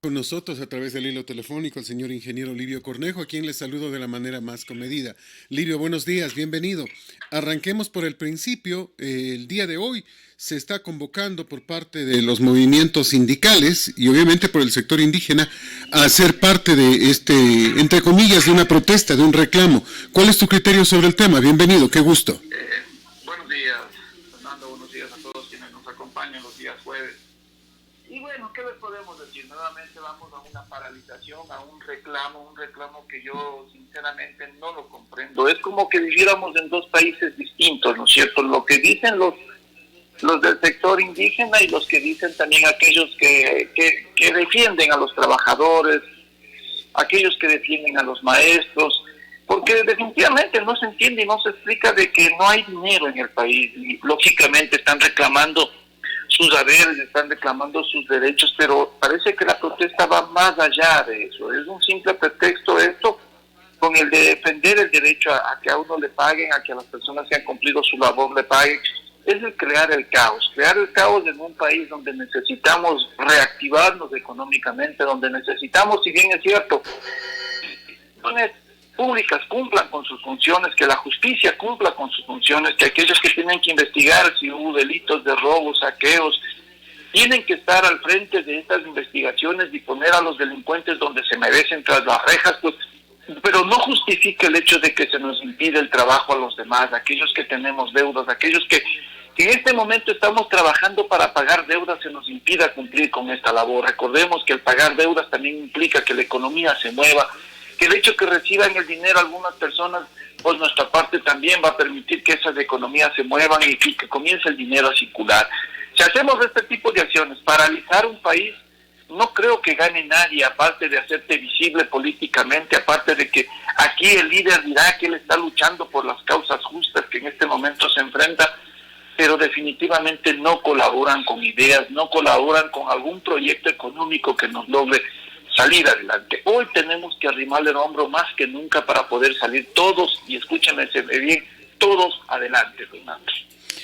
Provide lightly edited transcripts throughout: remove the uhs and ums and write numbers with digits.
Con nosotros a través del hilo telefónico el señor ingeniero Livio Cornejo, a quien le saludo de la manera más comedida. Livio, buenos días, bienvenido. Arranquemos por el principio. El día de hoy se está convocando por parte de los movimientos sindicales y obviamente por el sector indígena a ser parte de entre comillas, de una protesta, de un reclamo. ¿Cuál es tu criterio sobre el tema? Bienvenido, qué gusto. Buenos días, Fernando, buenos días a todos quienes nos acompañan los días jueves. Y bueno, ¿qué les podemos decir? Nuevamente vamos a una paralización, a un reclamo que yo sinceramente no lo comprendo. Es como que viviéramos en dos países distintos, ¿no es cierto? Lo que dicen los del sector indígena y los que dicen también aquellos que defienden a los trabajadores, aquellos que defienden a los maestros, porque definitivamente no se entiende y no se explica de que no hay dinero en el país y lógicamente están reclamando sus haberes, están reclamando sus derechos, pero parece que la protesta va más allá de eso. Es un simple pretexto esto, con el de defender el derecho a que a uno le paguen, a que a las personas que han cumplido su labor le paguen. Es el crear el caos en un país donde necesitamos reactivarnos económicamente, donde necesitamos, si bien es cierto, públicas cumplan con sus funciones, que la justicia cumpla con sus funciones, que aquellos que tienen que investigar si hubo delitos de robos, saqueos, tienen que estar al frente de estas investigaciones y poner a los delincuentes donde se merecen tras las rejas, pues, pero no justifica el hecho de que se nos impide el trabajo a los demás, aquellos que tenemos deudas, aquellos que en este momento estamos trabajando para pagar deudas, se nos impida cumplir con esta labor. Recordemos que el pagar deudas también implica que la economía se mueva, que el hecho que reciban el dinero algunas personas, pues nuestra parte también va a permitir que esas economías se muevan y que comience el dinero a circular. Si hacemos este tipo de acciones, paralizar un país, no creo que gane nadie, aparte de hacerte visible políticamente, aparte de que aquí el líder dirá que él está luchando por las causas justas que en este momento se enfrenta, pero definitivamente no colaboran con ideas, no colaboran con algún proyecto económico que nos logre salir adelante. Hoy tenemos que arrimarle el hombro más que nunca para poder salir todos, y escúchenme bien, todos adelante, Fernando.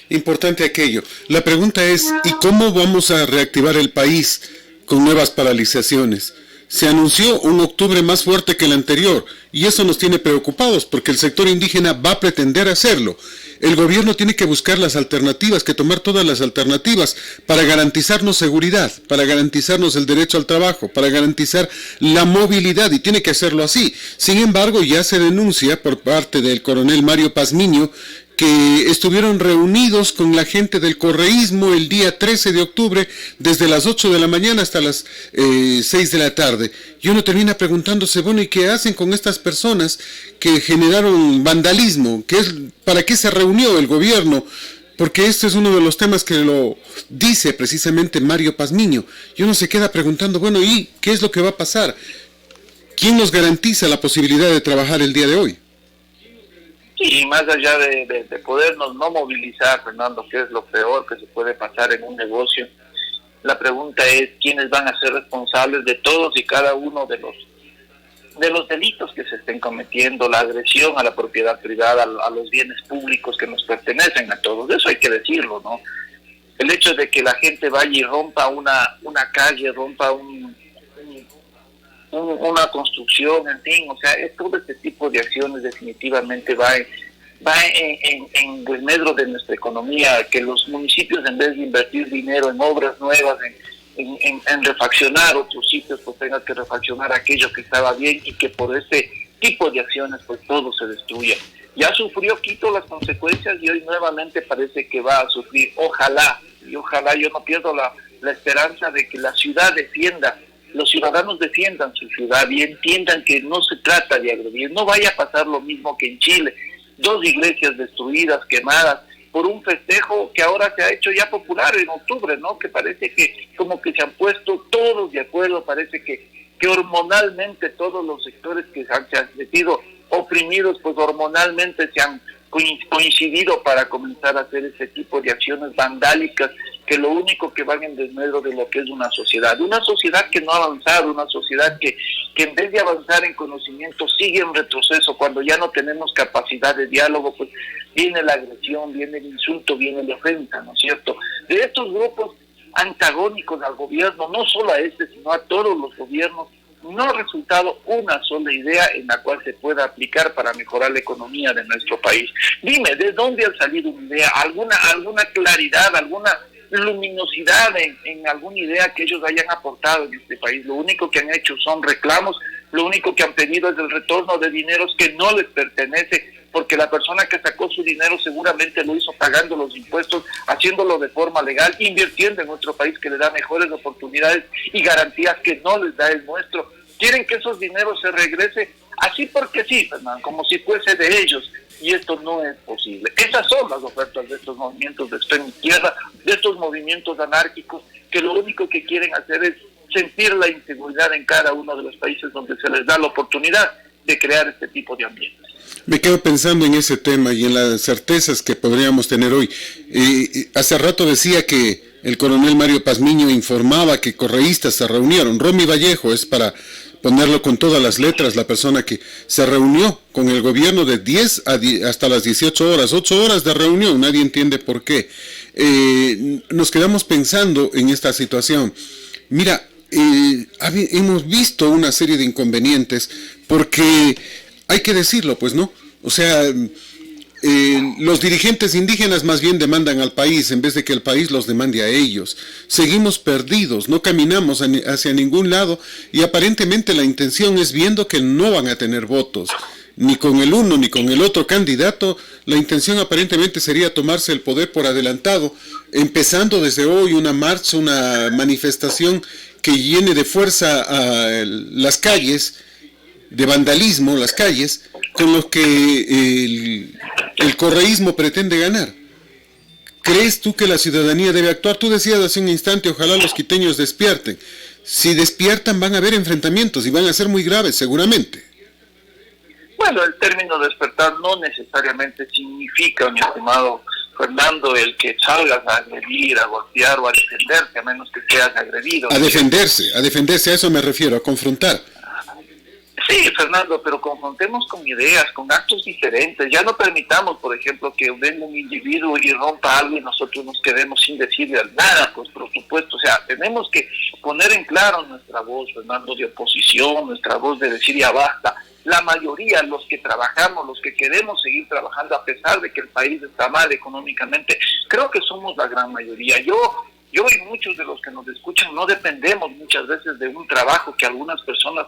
Importante aquello. La pregunta es, ¿y cómo vamos a reactivar el país con nuevas paralizaciones? Se anunció un octubre más fuerte que el anterior y eso nos tiene preocupados porque el sector indígena va a pretender hacerlo. El gobierno tiene que buscar las alternativas, que tomar todas las alternativas para garantizarnos seguridad, para garantizarnos el derecho al trabajo, para garantizar la movilidad y tiene que hacerlo así. Sin embargo, ya se denuncia por parte del coronel Mario Pazmiño que estuvieron reunidos con la gente del correísmo el día 13 de octubre, desde las 8 de la mañana hasta las 6 de la tarde. Y uno termina preguntándose, bueno, ¿y qué hacen con estas personas que generaron vandalismo? ¿Para qué se reunió el gobierno? Porque este es uno de los temas que lo dice precisamente Mario Pazmiño. Y uno se queda preguntando, bueno, ¿y qué es lo que va a pasar? ¿Quién nos garantiza la posibilidad de trabajar el día de hoy? Y más allá de podernos no movilizar, Fernando, que es lo peor que se puede pasar en un negocio, la pregunta es quiénes van a ser responsables de todos y cada uno de los delitos que se estén cometiendo, la agresión a la propiedad privada, a los bienes públicos que nos pertenecen a todos. Eso hay que decirlo, ¿no? El hecho de que la gente vaya y rompa una calle, rompa una construcción, en fin, o sea, todo este tipo de acciones definitivamente va en desmedro de nuestra economía, que los municipios, en vez de invertir dinero en obras nuevas, en refaccionar otros sitios, pues tengan que refaccionar aquello que estaba bien y que por este tipo de acciones pues todo se destruya. Ya sufrió Quito las consecuencias y hoy nuevamente parece que va a sufrir. Ojalá yo no pierdo la esperanza de que la ciudad defienda, los ciudadanos defiendan su ciudad y entiendan que no se trata de agredir. No vaya a pasar lo mismo que en Chile, 2 iglesias destruidas, quemadas, por un festejo que ahora se ha hecho ya popular en octubre, ¿no? Que parece que como que se han puesto todos de acuerdo, parece que hormonalmente todos los sectores que se han sentido oprimidos, pues hormonalmente se han coincidido para comenzar a hacer ese tipo de acciones vandálicas que lo único que van en desmedro de lo que es una sociedad que no ha avanzado, una sociedad que en vez de avanzar en conocimiento sigue en retroceso. Cuando ya no tenemos capacidad de diálogo, pues viene la agresión, viene el insulto, viene la ofensa, ¿no es cierto? De estos grupos antagónicos al gobierno, no solo a este, sino a todos los gobiernos, no ha resultado una sola idea en la cual se pueda aplicar para mejorar la economía de nuestro país. Dime, ¿de dónde ha salido una idea? ¿Alguna claridad, alguna luminosidad en alguna idea que ellos hayan aportado en este país? Lo único que han hecho son reclamos, lo único que han pedido es el retorno de dineros que no les pertenece, porque la persona que sacó su dinero seguramente lo hizo pagando los impuestos, haciéndolo de forma legal, invirtiendo en nuestro país que le da mejores oportunidades y garantías que no les da el nuestro. Quieren que esos dineros se regrese así porque sí, Fernando, como si fuese de ellos, y esto no es posible. Esas son las ofertas de estos movimientos de extrema izquierda, de estos movimientos anárquicos, que lo único que quieren hacer es sentir la inseguridad en cada uno de los países donde se les da la oportunidad de crear este tipo de ambientes. Me quedo pensando en ese tema y en las certezas que podríamos tener hoy. Hace rato decía que el coronel Mario Pazmiño informaba que correístas se reunieron. Romy Vallejo es, para ponerlo con todas las letras, la persona que se reunió con el gobierno de 10 hasta las 18 horas, 8 horas de reunión, nadie entiende por qué. Nos quedamos pensando en esta situación. Mira, hemos visto una serie de inconvenientes porque hay que decirlo, pues, ¿no? O sea, los dirigentes indígenas más bien demandan al país en vez de que el país los demande a ellos. Seguimos perdidos, no caminamos hacia ningún lado y aparentemente la intención es, viendo que no van a tener votos, ni con el uno ni con el otro candidato, la intención aparentemente sería tomarse el poder por adelantado, empezando desde hoy una marcha, una manifestación que llene de fuerza a las calles, de vandalismo las calles, con los que el correísmo pretende ganar. ¿Crees tú que la ciudadanía debe actuar? Tú decías hace un instante, ojalá los quiteños despierten. Si despiertan van a haber enfrentamientos y van a ser muy graves seguramente. Bueno, el término despertar no necesariamente significa, mi estimado Fernando, el que salgas a agredir, a golpear o a defenderte, a menos que seas agredido. A defenderse, a eso me refiero, a confrontar. Sí, Fernando, pero confrontemos con ideas, con actos diferentes. Ya no permitamos, por ejemplo, que venga un individuo y rompa algo y nosotros nos quedemos sin decirle nada, pues por supuesto. O sea, tenemos que poner en claro nuestra voz, Fernando, de oposición, nuestra voz de decir ya basta. La mayoría, los que trabajamos, los que queremos seguir trabajando a pesar de que el país está mal económicamente, creo que somos la gran mayoría. Yo y muchos de los que nos escuchan no dependemos muchas veces de un trabajo que algunas personas,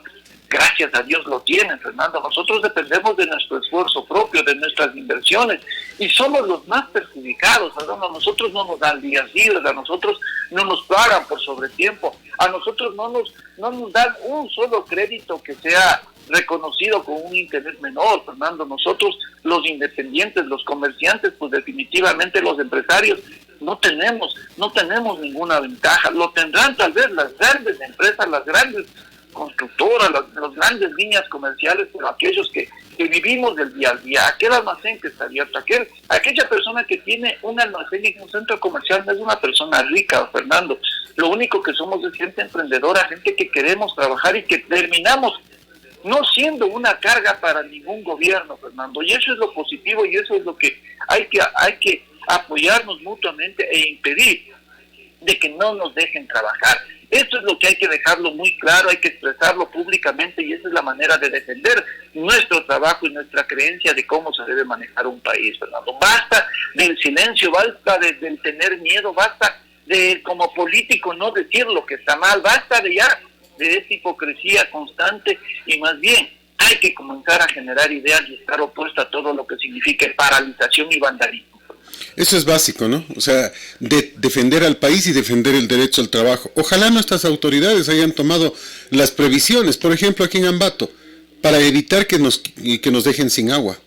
gracias a Dios, lo tienen, Fernando. Nosotros dependemos de nuestro esfuerzo propio, de nuestras inversiones, y somos los más perjudicados, Fernando. A nosotros no nos dan días libres, a nosotros no nos pagan por sobretiempo, a nosotros no nos dan un solo crédito que sea reconocido con un interés menor, Fernando. Nosotros, los independientes, los comerciantes, pues definitivamente los empresarios, no tenemos ninguna ventaja. Lo tendrán tal vez las grandes empresas, las grandes constructoras, las grandes líneas comerciales, pero aquellos que vivimos del día al día, aquel almacén que está abierto, aquella persona que tiene un almacén en un centro comercial no es una persona rica, Fernando. Lo único que somos es gente emprendedora, gente que queremos trabajar y que terminamos no siendo una carga para ningún gobierno, Fernando. Y eso es lo positivo y eso es lo que hay que apoyarnos mutuamente e impedir de que no nos dejen trabajar. Eso es lo que hay que dejarlo muy claro, hay que expresarlo públicamente y esa es la manera de defender nuestro trabajo y nuestra creencia de cómo se debe manejar un país, Fernando. Basta del silencio, basta del tener miedo, basta de como político no decir lo que está mal, basta de esa hipocresía constante y más bien hay que comenzar a generar ideas y estar opuesta a todo lo que signifique paralización y vandalismo. Eso es básico, ¿no? O sea, defender al país y defender el derecho al trabajo. Ojalá nuestras autoridades hayan tomado las previsiones, por ejemplo aquí en Ambato, para evitar que nos dejen sin agua.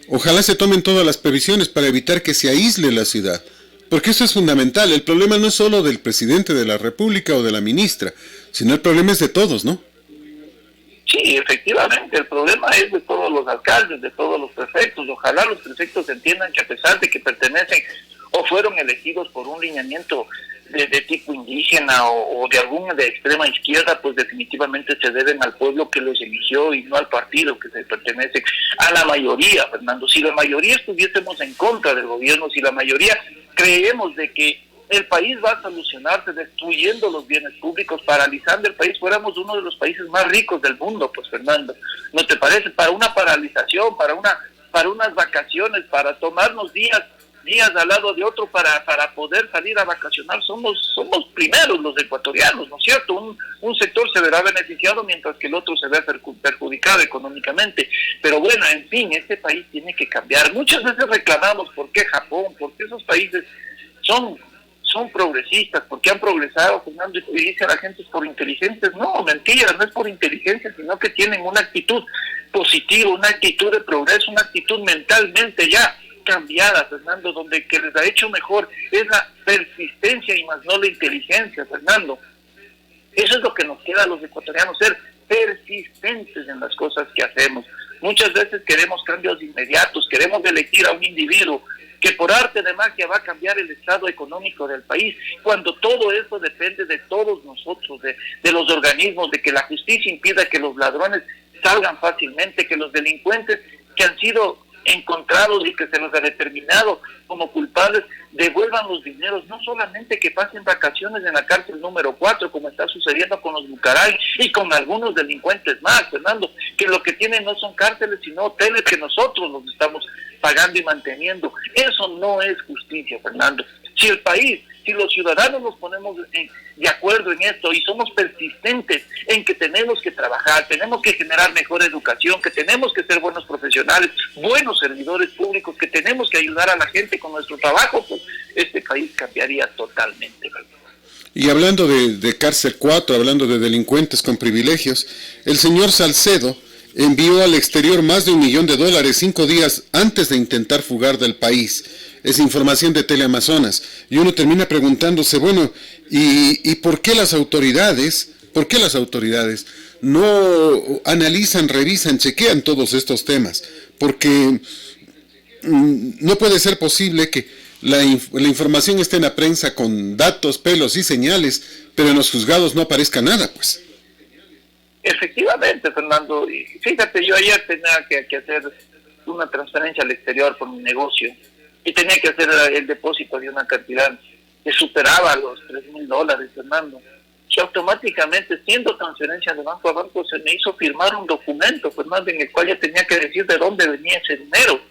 Ojalá se tomen todas las previsiones para evitar que se aísle la ciudad, porque eso es fundamental. El problema no es solo del presidente de la República o de la ministra, sino el problema es de todos, ¿no? Sí, efectivamente, el problema es de todos los alcaldes, de todos los prefectos. Ojalá los prefectos entiendan que a pesar de que pertenecen o fueron elegidos por un lineamiento de tipo indígena o de alguna de extrema izquierda, pues definitivamente se deben al pueblo que los eligió y no al partido que se pertenece a la mayoría, Fernando. Si la mayoría estuviésemos en contra del gobierno, si la mayoría creemos de que El país va a solucionarse destruyendo los bienes públicos, paralizando el país. Fuéramos uno de los países más ricos del mundo, pues, Fernando. ¿No te parece? Para una paralización, para unas vacaciones, para tomarnos días al lado de otro para poder salir a vacacionar, somos primeros los ecuatorianos, ¿no es cierto? Un sector se verá beneficiado mientras que el otro se ve perjudicado económicamente. Pero bueno, en fin, este país tiene que cambiar. Muchas veces reclamamos por qué Japón, por qué esos países son progresistas, porque han progresado, Fernando, y dice a la gente es por inteligentes. No, mentira, no es por inteligencia, sino que tienen una actitud positiva, una actitud de progreso, una actitud mentalmente ya cambiada, Fernando, donde que les ha hecho mejor es la persistencia y más no la inteligencia, Fernando. Eso es lo que nos queda a los ecuatorianos, ser persistentes en las cosas que hacemos. Muchas veces queremos cambios inmediatos, queremos elegir a un individuo que por arte de magia va a cambiar el estado económico del país, cuando todo eso depende de todos nosotros, de los organismos, de que la justicia impida que los ladrones salgan fácilmente, que los delincuentes que han sido encontrados y que se los ha determinado como culpables devuelvan los dineros, no solamente que pasen vacaciones en la cárcel número 4, como está sucediendo con los Bucaray y con algunos delincuentes más, Fernando, que lo que tienen no son cárceles sino hoteles que nosotros los estamos pagando y manteniendo. Eso no es justicia, Fernando. Si los ciudadanos nos ponemos de acuerdo en esto y somos persistentes en que tenemos que trabajar, tenemos que generar mejor educación, que tenemos que ser buenos profesionales, buenos servidores públicos, que tenemos que ayudar a la gente con nuestro trabajo, pues este país cambiaría totalmente, ¿verdad? Y hablando de cárcel 4, hablando de delincuentes con privilegios, el señor Salcedo envió al exterior más de $1 millón 5 días antes de intentar fugar del país. Es información de Teleamazonas. Y uno termina preguntándose, bueno, ¿y por qué las autoridades no analizan, revisan, chequean todos estos temas? Porque no puede ser posible que la información esté en la prensa con datos, pelos y señales, pero en los juzgados no aparezca nada, pues. Efectivamente, Fernando. Y fíjate, yo ayer tenía que hacer una transferencia al exterior por mi negocio y tenía que hacer el depósito de una cantidad que superaba los $3,000, Fernando. Y automáticamente, siendo transferencia de banco a banco, se me hizo firmar un documento, Fernando, en el cual ya tenía que decir de dónde venía ese dinero.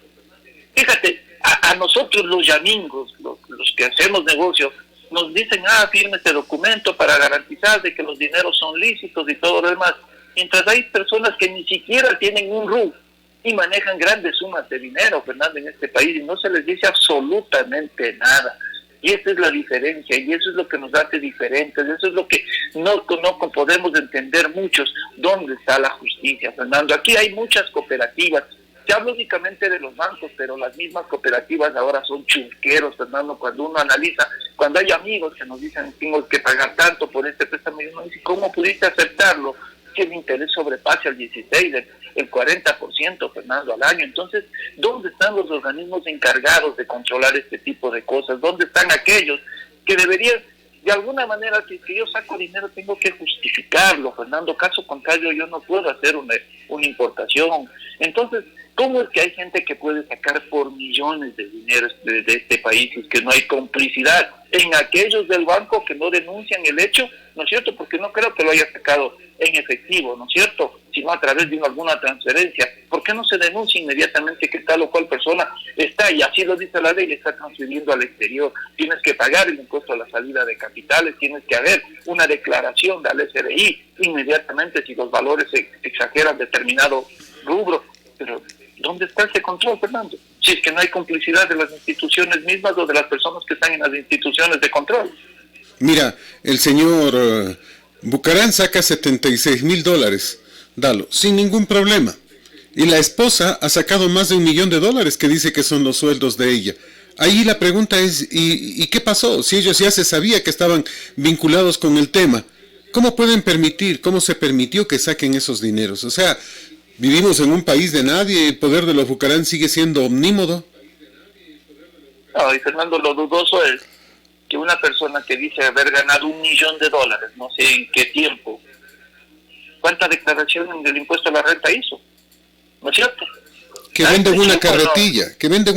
Fíjate, a nosotros los yamingos, los que hacemos negocio, nos dicen, firme este documento para garantizar de que los dineros son lícitos y todo lo demás. Mientras hay personas que ni siquiera tienen un RU y manejan grandes sumas de dinero, Fernando, en este país, y no se les dice absolutamente nada. Y esa es la diferencia, y eso es lo que nos hace diferentes, eso es lo que no podemos entender muchos, dónde está la justicia, Fernando. Aquí hay muchas cooperativas. Se habla únicamente de los bancos, pero las mismas cooperativas ahora son chusqueros, Fernando. Cuando uno analiza, cuando hay amigos que nos dicen tengo que pagar tanto por este préstamo, y uno dice, ¿cómo pudiste aceptarlo? Que el interés sobrepase al 16%, el 40%, Fernando, al año. Entonces, ¿dónde están los organismos encargados de controlar este tipo de cosas? ¿Dónde están aquellos que deberían, de alguna manera, si yo saco dinero, tengo que justificarlo, Fernando? Caso contrario, yo no puedo hacer una importación. Entonces, ¿cómo es que hay gente que puede sacar por millones de dinero de este país y que no hay complicidad en aquellos del banco que no denuncian el hecho? ¿No es cierto? Porque no creo que lo haya sacado en efectivo, ¿no es cierto? Sino a través de alguna transferencia. ¿Por qué no se denuncia inmediatamente que tal o cual persona está, y así lo dice la ley, le está transfiriendo al exterior? Tienes que pagar el impuesto a la salida de capitales, tienes que haber una declaración del SRI inmediatamente si los valores exageran determinado rubro. Pero ¿dónde está ese control, Fernando? Si es que no hay complicidad de las instituciones mismas o de las personas que están en las instituciones de control. Mira, el señor Bucarán saca $76,000, dalo, sin ningún problema. Y la esposa ha sacado más de $1 millón que dice que son los sueldos de ella. Ahí la pregunta es, ¿y qué pasó? Si ellos ya se sabía que estaban vinculados con el tema, ¿cómo pueden permitir, cómo se permitió que saquen esos dineros? O sea, vivimos en un país de nadie y el poder de los Bucarán sigue siendo omnímodo. No, y Fernando, lo dudoso es que una persona que dice haber ganado $1 millón, no sé en qué tiempo, ¿cuánta declaración del impuesto a la renta hizo? ¿No es cierto? Que venden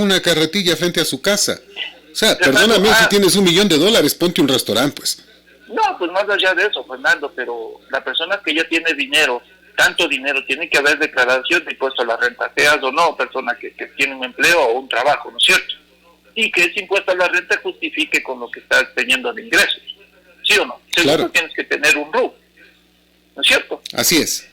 una carretilla frente a su casa. O sea, Fernando, perdóname, si tienes $1.000.000, ponte un restaurante, pues. no, pues más allá de eso, Fernando, pero la persona que ya tiene dinero, tanto dinero, tiene que haber declaración de impuesto a la renta, seas o no persona que tiene un empleo o un trabajo, ¿no es cierto? Y que ese impuesto a la renta justifique con lo que estás teniendo de ingresos, ¿sí o no? Segundo, Claro. tienes que tener un RUT, ¿no es cierto? Así es.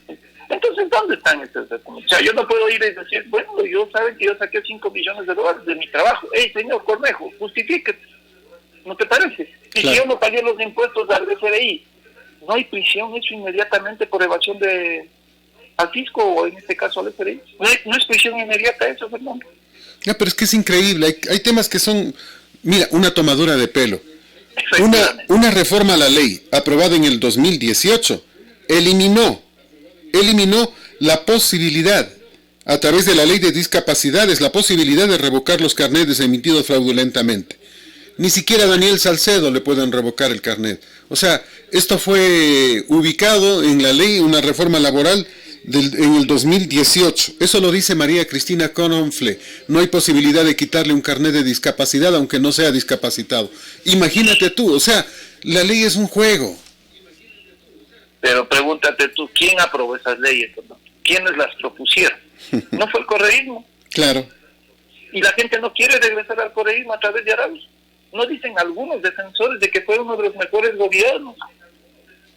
Entonces, ¿dónde están estos documentos? O sea, yo no puedo ir y decir, bueno, saben que yo saqué $5 millones de mi trabajo. Hey, señor Cornejo, justifique, ¿no te parece? Y Claro. si yo no pagué los impuestos al FRI, no hay prisión hecho inmediatamente por evasión al fisco o en este caso al FRI. No es prisión inmediata eso, Fernando. No, pero es que es increíble. Hay temas que son, mira, una tomadura de pelo. Una reforma a la ley aprobada en el 2018 eliminó la posibilidad, a través de la ley de discapacidades, la posibilidad de revocar los carnets emitidos fraudulentamente. Ni siquiera a Daniel Salcedo le pueden revocar el carnet. O sea, esto fue ubicado en la ley, una reforma laboral en el 2018. Eso lo dice María Cristina Cononfle. No hay posibilidad de quitarle un carnet de discapacidad aunque no sea discapacitado. Imagínate tú, o sea, la ley es un juego. Pero pregúntate tú, ¿quién aprobó esas leyes? ¿Quiénes las propusieron? ¿No fue el correísmo? Claro. Y la gente no quiere regresar al correísmo a través de Arauz. No dicen algunos defensores de que fue uno de los mejores gobiernos.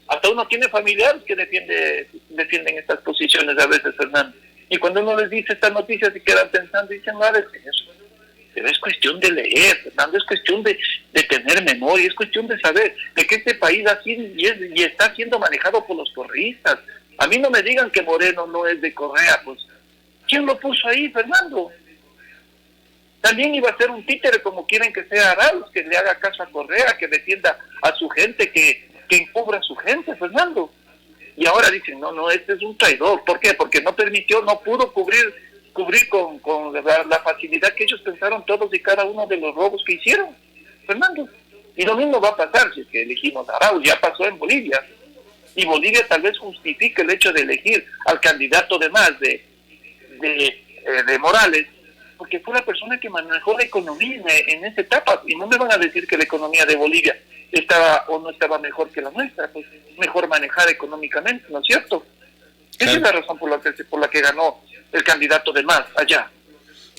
Hasta uno tiene familiares que defienden estas posiciones a veces, Fernando. Y cuando uno les dice estas noticias y quedan pensando, dicen, nada es eso. Pero es cuestión de leer, Fernando, es cuestión de tener memoria, es cuestión de saber de que este país así y está siendo manejado por los correístas. A mí no me digan que Moreno no es de Correa, pues, ¿quién lo puso ahí, Fernando? También iba a ser un títere como quieren que sea Arauz, que le haga caso a Correa, que defienda a su gente, que encubra a su gente, Fernando. Y ahora dicen, no, este es un traidor. ¿Por qué? Porque no pudo cubrir con la facilidad que ellos pensaron todos y cada uno de los robos que hicieron, Fernando. Y lo mismo va a pasar si es que elegimos a Arauz. Ya pasó en Bolivia. Y Bolivia tal vez justifique el hecho de elegir al candidato de más de Morales, porque fue la persona que manejó la economía en esa etapa. Y no me van a decir que la economía de Bolivia estaba o no estaba mejor que la nuestra, pues mejor manejada económicamente, ¿no es cierto? Esa es la razón por la que ganó el candidato de más allá.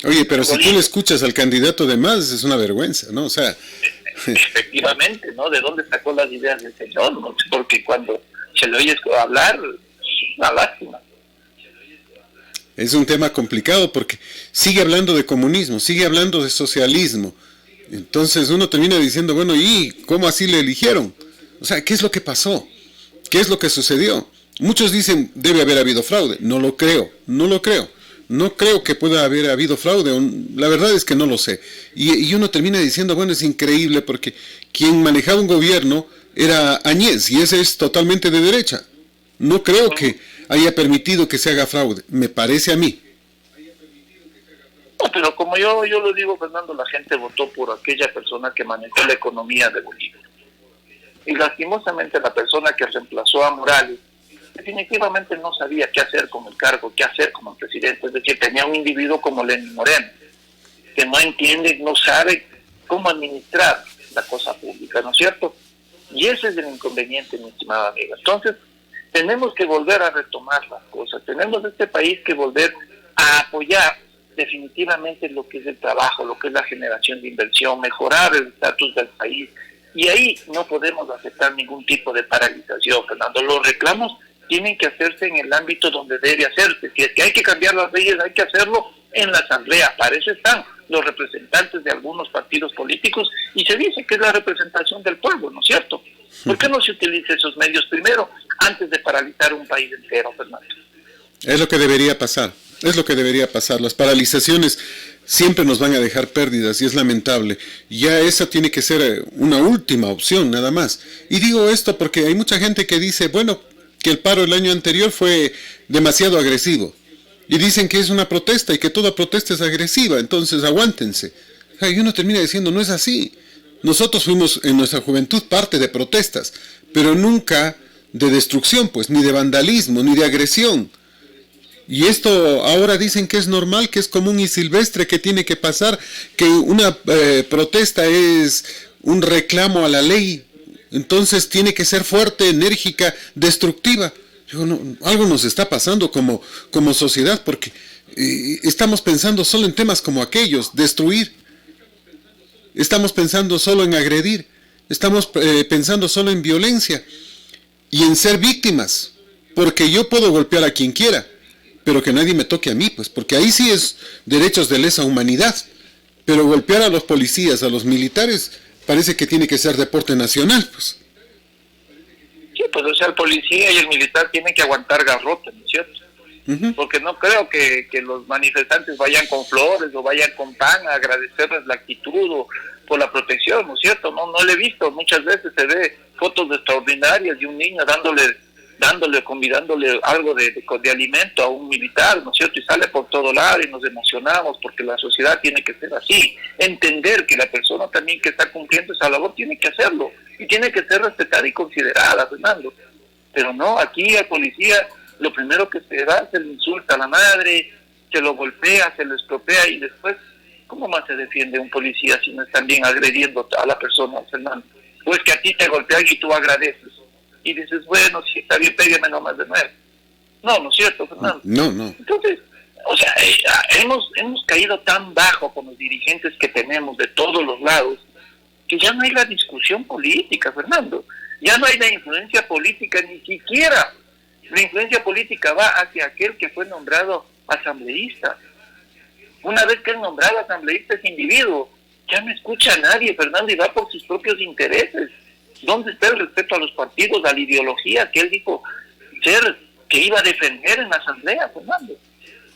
Oye, pero si tú le escuchas al candidato de más, es una vergüenza, ¿no? O sea... Efectivamente, ¿no? ¿De dónde sacó las ideas del señor? ¿No? Porque cuando se le oye hablar, es una lástima. Es un tema complicado porque sigue hablando de comunismo, sigue hablando de socialismo. Entonces uno termina diciendo, bueno, ¿y cómo así le eligieron? O sea, ¿qué es lo que pasó? ¿Qué es lo que sucedió? Muchos dicen, debe haber habido fraude. No lo creo. No creo que pueda haber habido fraude. La verdad es que no lo sé. Y uno termina diciendo, bueno, es increíble porque quien manejaba un gobierno era Añez y ese es totalmente de derecha. No creo que haya permitido que se haga fraude. Me parece a mí. No, pero como yo lo digo, Fernando, la gente votó por aquella persona que manejó la economía de Bolivia. Y lastimosamente la persona que reemplazó a Morales definitivamente no sabía qué hacer con el cargo, qué hacer como presidente. Es decir, tenía un individuo como Lenín Moreno, que no entiende, no sabe cómo administrar la cosa pública, ¿no es cierto? Y ese es el inconveniente, mi estimada amiga. Entonces, tenemos que volver a retomar las cosas. Tenemos este país que volver a apoyar definitivamente lo que es el trabajo, lo que es la generación de inversión, mejorar el estatus del país. Y ahí no podemos aceptar ningún tipo de paralización, Fernando. Los reclamos tienen que hacerse en el ámbito donde debe hacerse. Si es que hay que cambiar las leyes, hay que hacerlo en la Asamblea. Para eso están los representantes de algunos partidos políticos y se dice que es la representación del pueblo, ¿no es cierto? ¿Por qué no se utiliza esos medios primero antes de paralizar un país entero, Fernando? Es lo que debería pasar. Las paralizaciones siempre nos van a dejar pérdidas y es lamentable. Ya esa tiene que ser una última opción, nada más. Y digo esto porque hay mucha gente que dice, bueno, que el paro el año anterior fue demasiado agresivo. Y dicen que es una protesta y que toda protesta es agresiva, entonces aguántense. Y uno termina diciendo, no es así. Nosotros fuimos en nuestra juventud parte de protestas, pero nunca de destrucción, pues, ni de vandalismo, ni de agresión. Y esto ahora dicen que es normal, que es común y silvestre, que tiene que pasar, que una protesta es un reclamo a la ley, entonces tiene que ser fuerte, enérgica, destructiva. Digo, no, algo nos está pasando como sociedad, porque estamos pensando solo en temas como aquellos, destruir. Estamos pensando solo en agredir. Estamos pensando solo en violencia y en ser víctimas, porque yo puedo golpear a quien quiera, pero que nadie me toque a mí, pues, porque ahí sí es derechos de lesa humanidad. Pero golpear a los policías, a los militares, parece que tiene que ser deporte nacional, pues. Sí, pues o sea, el policía y el militar tienen que aguantar garrote, ¿no es cierto? Porque no creo que los manifestantes vayan con flores o vayan con pan a agradecerles la actitud o por la protección, ¿no es cierto? No lo he visto, muchas veces se ve fotos extraordinarias de un niño convidándole algo de alimento a un militar, ¿no es cierto? Y sale por todo lado y nos emocionamos porque la sociedad tiene que ser así, entender que la persona también que está cumpliendo esa labor tiene que hacerlo y tiene que ser respetada y considerada, Fernando. Pero no, aquí al policía lo primero que se da se le insulta a la madre, se lo golpea, se lo estropea y después, ¿cómo más se defiende un policía si no están bien agrediendo a la persona, Fernando? O es que a ti te golpean y tú agradeces y dices, bueno, sí, está bien, pégame nomás de nuevo. No es cierto, Fernando. No. Entonces, o sea, hemos caído tan bajo con los dirigentes que tenemos de todos los lados que ya no hay la discusión política, Fernando. Ya no hay la influencia política ni siquiera. La influencia política va hacia aquel que fue nombrado asambleísta. Una vez que es nombrado asambleísta ese individuo, ya no escucha a nadie, Fernando, y va por sus propios intereses. ¿Dónde está el respeto a los partidos, a la ideología que él dijo que iba a defender en la asamblea, Fernando?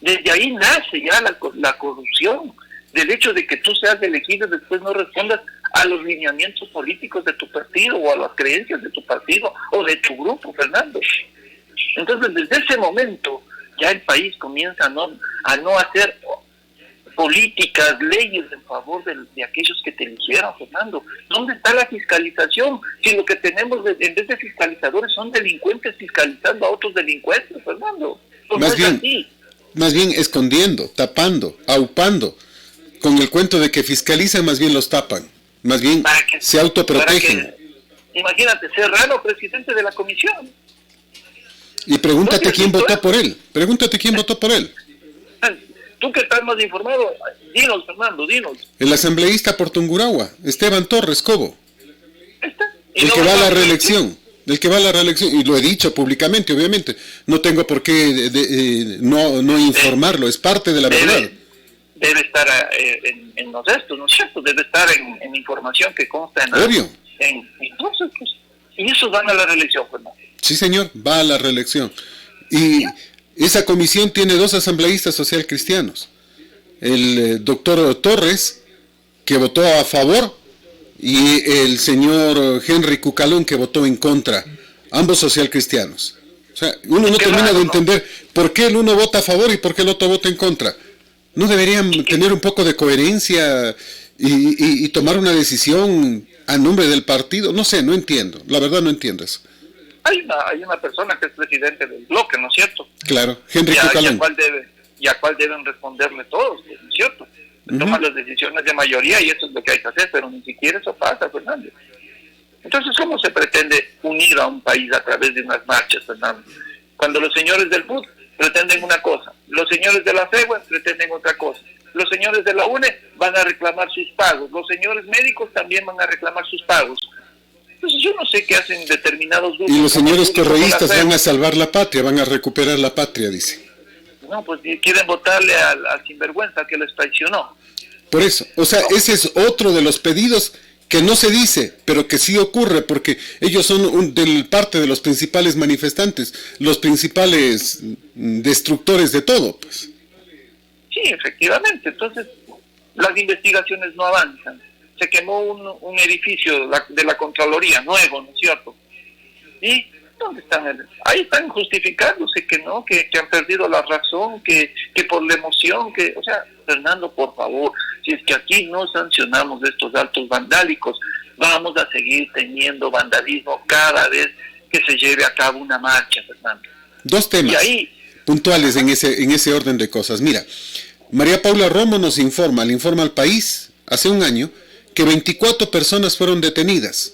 Desde ahí nace ya la corrupción, del hecho de que tú seas elegido y después no respondas a los lineamientos políticos de tu partido o a las creencias de tu partido o de tu grupo, Fernando. Entonces, desde ese momento, ya el país comienza a no hacer políticas, leyes en favor de aquellos que te eligieron, Fernando. ¿Dónde está la fiscalización? Si lo que tenemos en vez de fiscalizadores son delincuentes fiscalizando a otros delincuentes, Fernando. Pues más bien escondiendo, tapando, aupando, con el cuento de que fiscalizan, más bien los tapan, más bien se autoprotegen. Imagínate, Serrano, presidente de la comisión. Y pregúntate quién votó por él. Tú que estás más informado, dinos, Fernando, dinos. El asambleísta por Tungurahua, Esteban Torres Cobo. El que va a la reelección. Y lo he dicho públicamente, obviamente. No tengo por qué no informarlo, es parte de la verdad. Debe estar en los estos, ¿no es cierto? Debe estar en información que consta en... Obvio. Entonces, pues, y esos van a la reelección, Fernando. Sí, señor, va a la reelección. Y esa comisión tiene 2 asambleístas social cristianos. El doctor Torres, que votó a favor, y el señor Henry Cucalón, que votó en contra. Ambos social cristianos. O sea, uno no termina de entender por qué el uno vota a favor y por qué el otro vota en contra. ¿No deberían tener un poco de coherencia y tomar una decisión a nombre del partido? No sé, no entiendo. La verdad no entiendo eso. Hay una persona que es presidente del bloque, ¿no es cierto? Claro, Henry Cucalón. Y a cuál deben responderle todos, ¿no es cierto? Toman las decisiones de mayoría y eso es lo que hay que hacer, pero ni siquiera eso pasa, Fernando. Entonces, ¿cómo se pretende unir a un país a través de unas marchas, Fernando? Cuando los señores del PUT pretenden una cosa, los señores de la FEGUA pretenden otra cosa, los señores de la UNE van a reclamar sus pagos, los señores médicos también van a reclamar sus pagos. Entonces yo no sé qué hacen determinados grupos. Y los señores correístas van a salvar la patria, van a recuperar la patria, dice. No, pues quieren votarle al sinvergüenza que les traicionó. Por eso, o sea, ese es otro de los pedidos que no se dice, pero que sí ocurre, porque ellos son parte de los principales manifestantes, los principales destructores de todo, pues. Sí, efectivamente, entonces las investigaciones no avanzan. Se quemó un edificio de la Contraloría nuevo, ¿no es cierto? ¿Y dónde están? Ahí están justificándose que no, que han perdido la razón, que por la emoción, o sea, Fernando, por favor, si es que aquí no sancionamos estos actos vandálicos, vamos a seguir teniendo vandalismo cada vez que se lleve a cabo una marcha, Fernando. 2 temas. Y ahí, puntuales en ese orden de cosas. Mira, María Paula Romo nos informa, le informa al país hace un año que 24 personas fueron detenidas.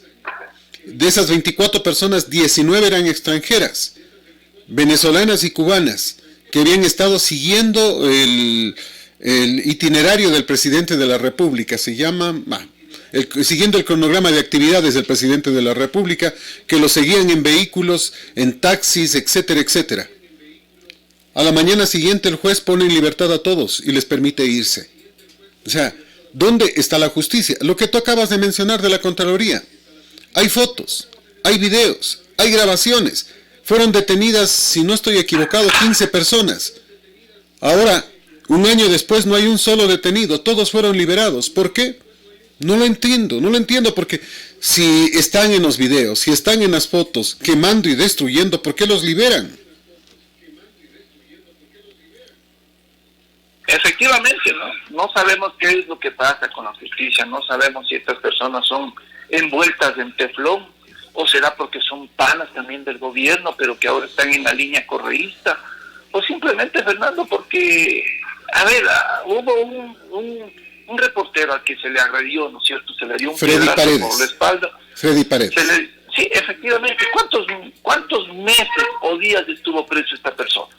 De esas 24 personas, 19 eran extranjeras, venezolanas y cubanas, que habían estado siguiendo el itinerario del presidente de la República, siguiendo el cronograma de actividades del presidente de la República, que lo seguían en vehículos, en taxis, etcétera, etcétera. A la mañana siguiente el juez pone en libertad a todos y les permite irse. O sea, ¿dónde está la justicia? Lo que tú acabas de mencionar de la Contraloría. Hay fotos, hay videos, hay grabaciones. Fueron detenidas, si no estoy equivocado, 15 personas. Ahora, un año después no hay un solo detenido, todos fueron liberados. ¿Por qué? No lo entiendo porque si están en los videos, si están en las fotos, quemando y destruyendo, ¿por qué los liberan? Efectivamente, ¿no? No sabemos qué es lo que pasa con la justicia, no sabemos si estas personas son envueltas en teflón, o será porque son panas también del gobierno, pero que ahora están en la línea correísta, o simplemente, Fernando, porque, a ver, hubo un reportero al que se le agredió, ¿no es cierto? Se le dio un pedazo por la espalda. Freddy Paredes. Sí, efectivamente. ¿Cuántos meses o días estuvo preso esta persona?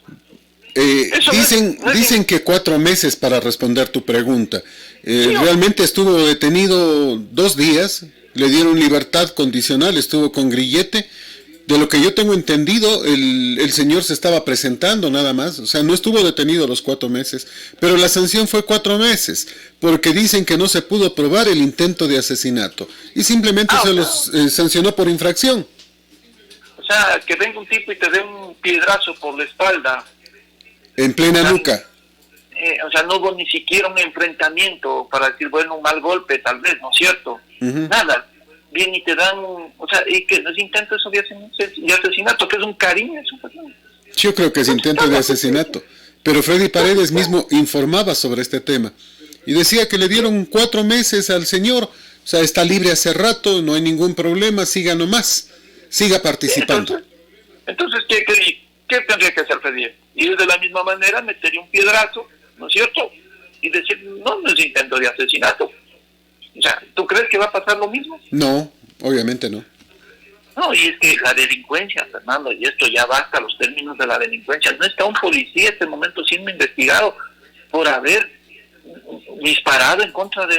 Dicen que 4 meses para responder tu pregunta. Sí, realmente estuvo detenido 2 días, le dieron libertad condicional, estuvo con grillete. De lo que yo tengo entendido, el señor se estaba presentando nada más, o sea, no estuvo detenido los 4 meses, pero la sanción fue 4 meses, porque dicen que no se pudo probar el intento de asesinato, y simplemente se los sancionó por infracción. O sea, que venga un tipo y te dé un piedrazo por la espalda. En plena nuca. O sea, no hubo ni siquiera un enfrentamiento para decir, bueno, un mal golpe, tal vez, ¿no es cierto? Nada. Bien, y te dan, o sea, y que es intento eso de asesinato, que es un cariño, eso. Yo creo que es intento de asesinato. Pero Freddy Paredes mismo informaba sobre este tema. Y decía que le dieron 4 meses al señor, o sea, está libre hace rato, no hay ningún problema, siga nomás, siga participando. Entonces ¿qué tendría que hacer Freddy? Ir de la misma manera, meterle un piedrazo, ¿no es cierto? Y decir, no es intento de asesinato. O sea, ¿tú crees que va a pasar lo mismo? No, obviamente no. No, y es que la delincuencia, Fernando, y esto ya basta, los términos de la delincuencia. No está un policía en este momento siendo investigado por haber disparado en contra de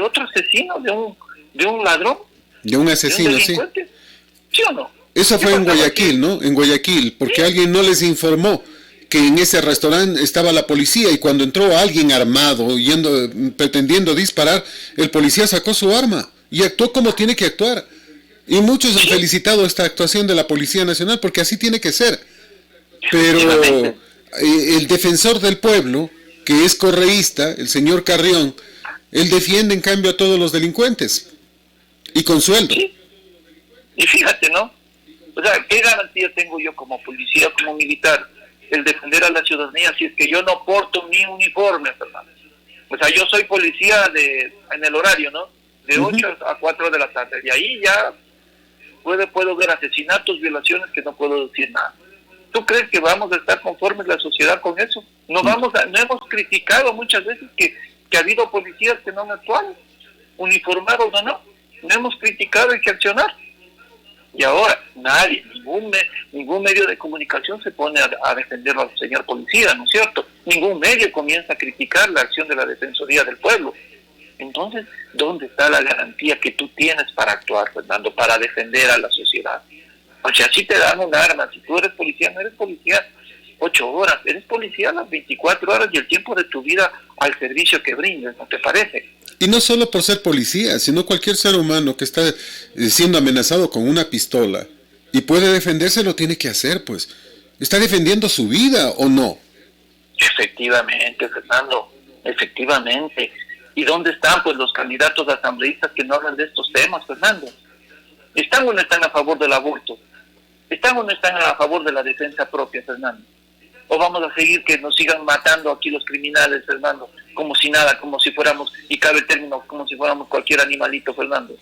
otro asesino, de un ladrón. De un asesino, sí. ¿Sí o no? Eso fue en Guayaquil, ¿no? En Guayaquil, porque alguien no les informó que en ese restaurante estaba la policía, y cuando entró alguien armado, pretendiendo disparar, el policía sacó su arma y actuó como tiene que actuar. Y muchos han felicitado esta actuación de la Policía Nacional, porque así tiene que ser. Pero el defensor del pueblo, que es correísta, el señor Carrión, él defiende en cambio a todos los delincuentes, y con sueldo. Sí. Y fíjate, ¿no? O sea, ¿qué garantía tengo yo como policía, como militar, el defender a la ciudadanía si es que yo no porto mi uniforme, Fernando? O sea, yo soy policía en el horario, ¿no? De 8 a 4 de la tarde. Y ahí ya puedo ver asesinatos, violaciones, que no puedo decir nada. ¿Tú crees que vamos a estar conformes la sociedad con eso? No hemos criticado muchas veces que ha habido policías que no han actuado, uniformados o no. No hemos criticado, hay que accionar. Y ahora nadie, ningún medio de comunicación se pone a defenderlo al señor policía, ¿no es cierto? Ningún medio comienza a criticar la acción de la Defensoría del Pueblo. Entonces, ¿dónde está la garantía que tú tienes para actuar, Fernando, para defender a la sociedad? O sea, si te dan un arma, si tú eres policía, no eres policía 8 horas, eres policía las 24 horas y el tiempo de tu vida al servicio que brindes, ¿no te parece? Y no solo por ser policía, sino cualquier ser humano que está siendo amenazado con una pistola y puede defenderse, lo tiene que hacer, pues. ¿Está defendiendo su vida o no? Efectivamente, Fernando, efectivamente. ¿Y dónde están, pues, los candidatos asambleístas que no hablan de estos temas, Fernando? ¿Están o no están a favor del aborto? ¿Están o no están a favor de la defensa propia, Fernando? ¿O vamos a seguir que nos sigan matando aquí los criminales, Fernando? Como si nada, como si fuéramos, y cabe el término, como si fuéramos cualquier animalito, Fernando.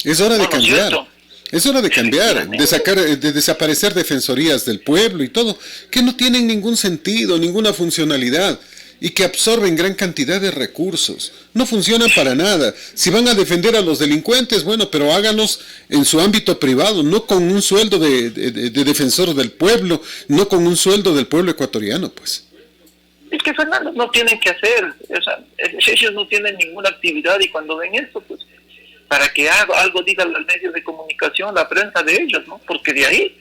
Es hora de cambiar. Es hora de cambiar, de desaparecer defensorías del pueblo y todo, que no tienen ningún sentido, ninguna funcionalidad y que absorben gran cantidad de recursos. No funcionan para nada. Si van a defender a los delincuentes, bueno, pero háganlos en su ámbito privado, no con un sueldo de defensor del pueblo, no con un sueldo del pueblo ecuatoriano, pues. Es que, Fernando, no tienen que hacer, o sea, ellos no tienen ninguna actividad y cuando ven esto, pues, para que algo digan los medios de comunicación, la prensa de ellos, ¿no? Porque de ahí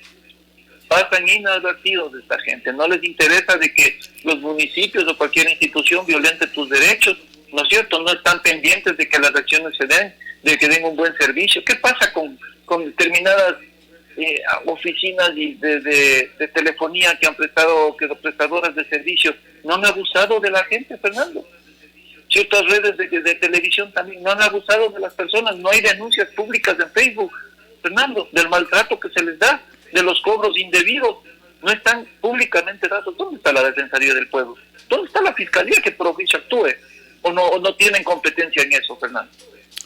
pasan inadvertidos de esta gente. No les interesa de que los municipios o cualquier institución violente tus derechos, ¿no es cierto? No están pendientes de que las acciones se den, de que den un buen servicio. ¿Qué pasa con determinadas oficinas de telefonía que han prestado, que los prestadoras de servicios no han abusado de la gente, Fernando? Ciertas redes de televisión también no han abusado de las personas. No hay denuncias públicas en Facebook, Fernando, del maltrato que se les da, de los cobros indebidos. No están públicamente dados. ¿Dónde está la Defensoría del Pueblo? ¿Dónde está la Fiscalía que provincia actúe? ¿O no tienen competencia en eso, Fernando?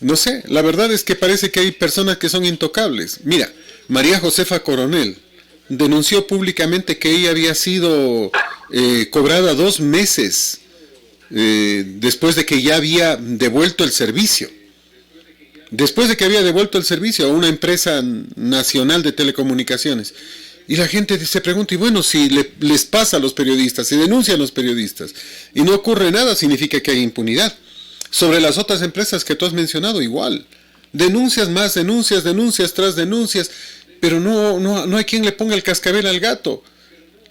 No sé, la verdad es que parece que hay personas que son intocables. Mira, María Josefa Coronel denunció públicamente que ella había sido cobrada 2 meses después de que ya había devuelto el servicio. Después de que había devuelto el servicio a una empresa nacional de telecomunicaciones. Y la gente se pregunta, y bueno, si les pasa a los periodistas, se denuncian a los periodistas, y no ocurre nada, significa que hay impunidad. Sobre las otras empresas que tú has mencionado, igual. Denuncias más, denuncias tras denuncias, pero no hay quien le ponga el cascabel al gato.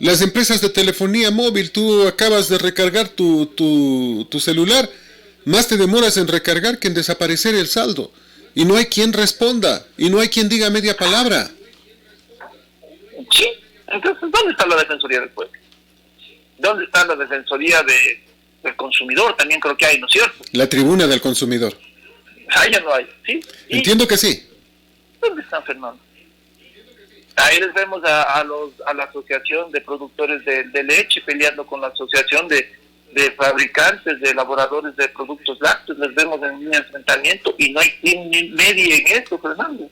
Las empresas de telefonía móvil, tú acabas de recargar tu celular, más te demoras en recargar que en desaparecer el saldo. Y no hay quien responda, y no hay quien diga media palabra. Sí, entonces, ¿dónde está la Defensoría del Pueblo? ¿Dónde está la Defensoría del Consumidor? También creo que hay, ¿no es cierto? La Tribuna del Consumidor. Ah, ya no hay, ¿sí? Entiendo que sí. ¿Dónde están, Fernando? Ahí les vemos a la Asociación de Productores de Leche peleando con la Asociación de fabricantes, de elaboradores de productos lácteos. Les vemos en un enfrentamiento y no hay quien medie en esto, Fernando.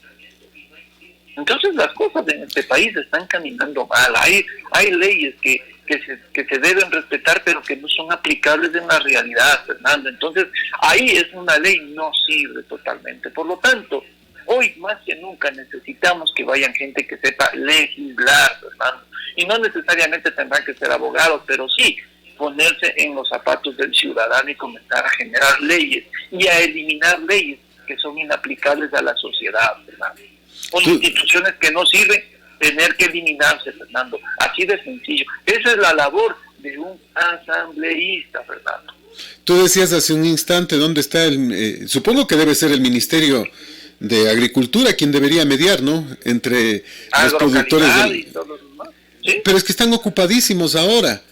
Entonces las cosas en este país están caminando mal. Hay leyes que se deben respetar, pero que no son aplicables en la realidad, Fernando. Entonces ahí es una ley no sirve totalmente. Por lo tanto, hoy más que nunca necesitamos que vayan gente que sepa legislar, Fernando. Y no necesariamente tendrán que ser abogados, pero sí ponerse en los zapatos del ciudadano y comenzar a generar leyes y a eliminar leyes que son inaplicables a la sociedad, Fernando. Con instituciones que no sirven, tener que eliminarse, Fernando. Así de sencillo. Esa es la labor de un asambleísta, Fernando. Tú decías hace un instante dónde está supongo que debe ser el Ministerio de Agricultura quien debería mediar, ¿no? Entre los productores y todo lo demás. ¿Sí? Pero es que están ocupadísimos ahora,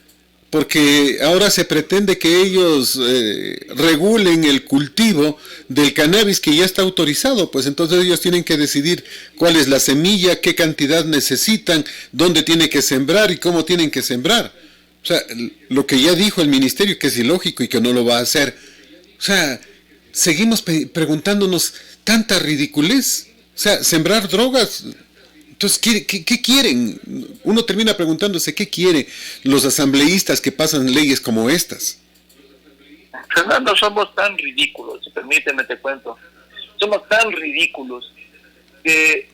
porque ahora se pretende que ellos regulen el cultivo del cannabis que ya está autorizado, pues entonces ellos tienen que decidir cuál es la semilla, qué cantidad necesitan, dónde tiene que sembrar y cómo tienen que sembrar. O sea, lo que ya dijo el ministerio, que es ilógico y que no lo va a hacer. O sea, seguimos preguntándonos tanta ridiculez. O sea, sembrar drogas. Entonces, ¿qué quieren? Uno termina preguntándose qué quieren los asambleístas que pasan leyes como estas. Fernando, somos tan ridículos, si permíteme te cuento. Somos tan ridículos que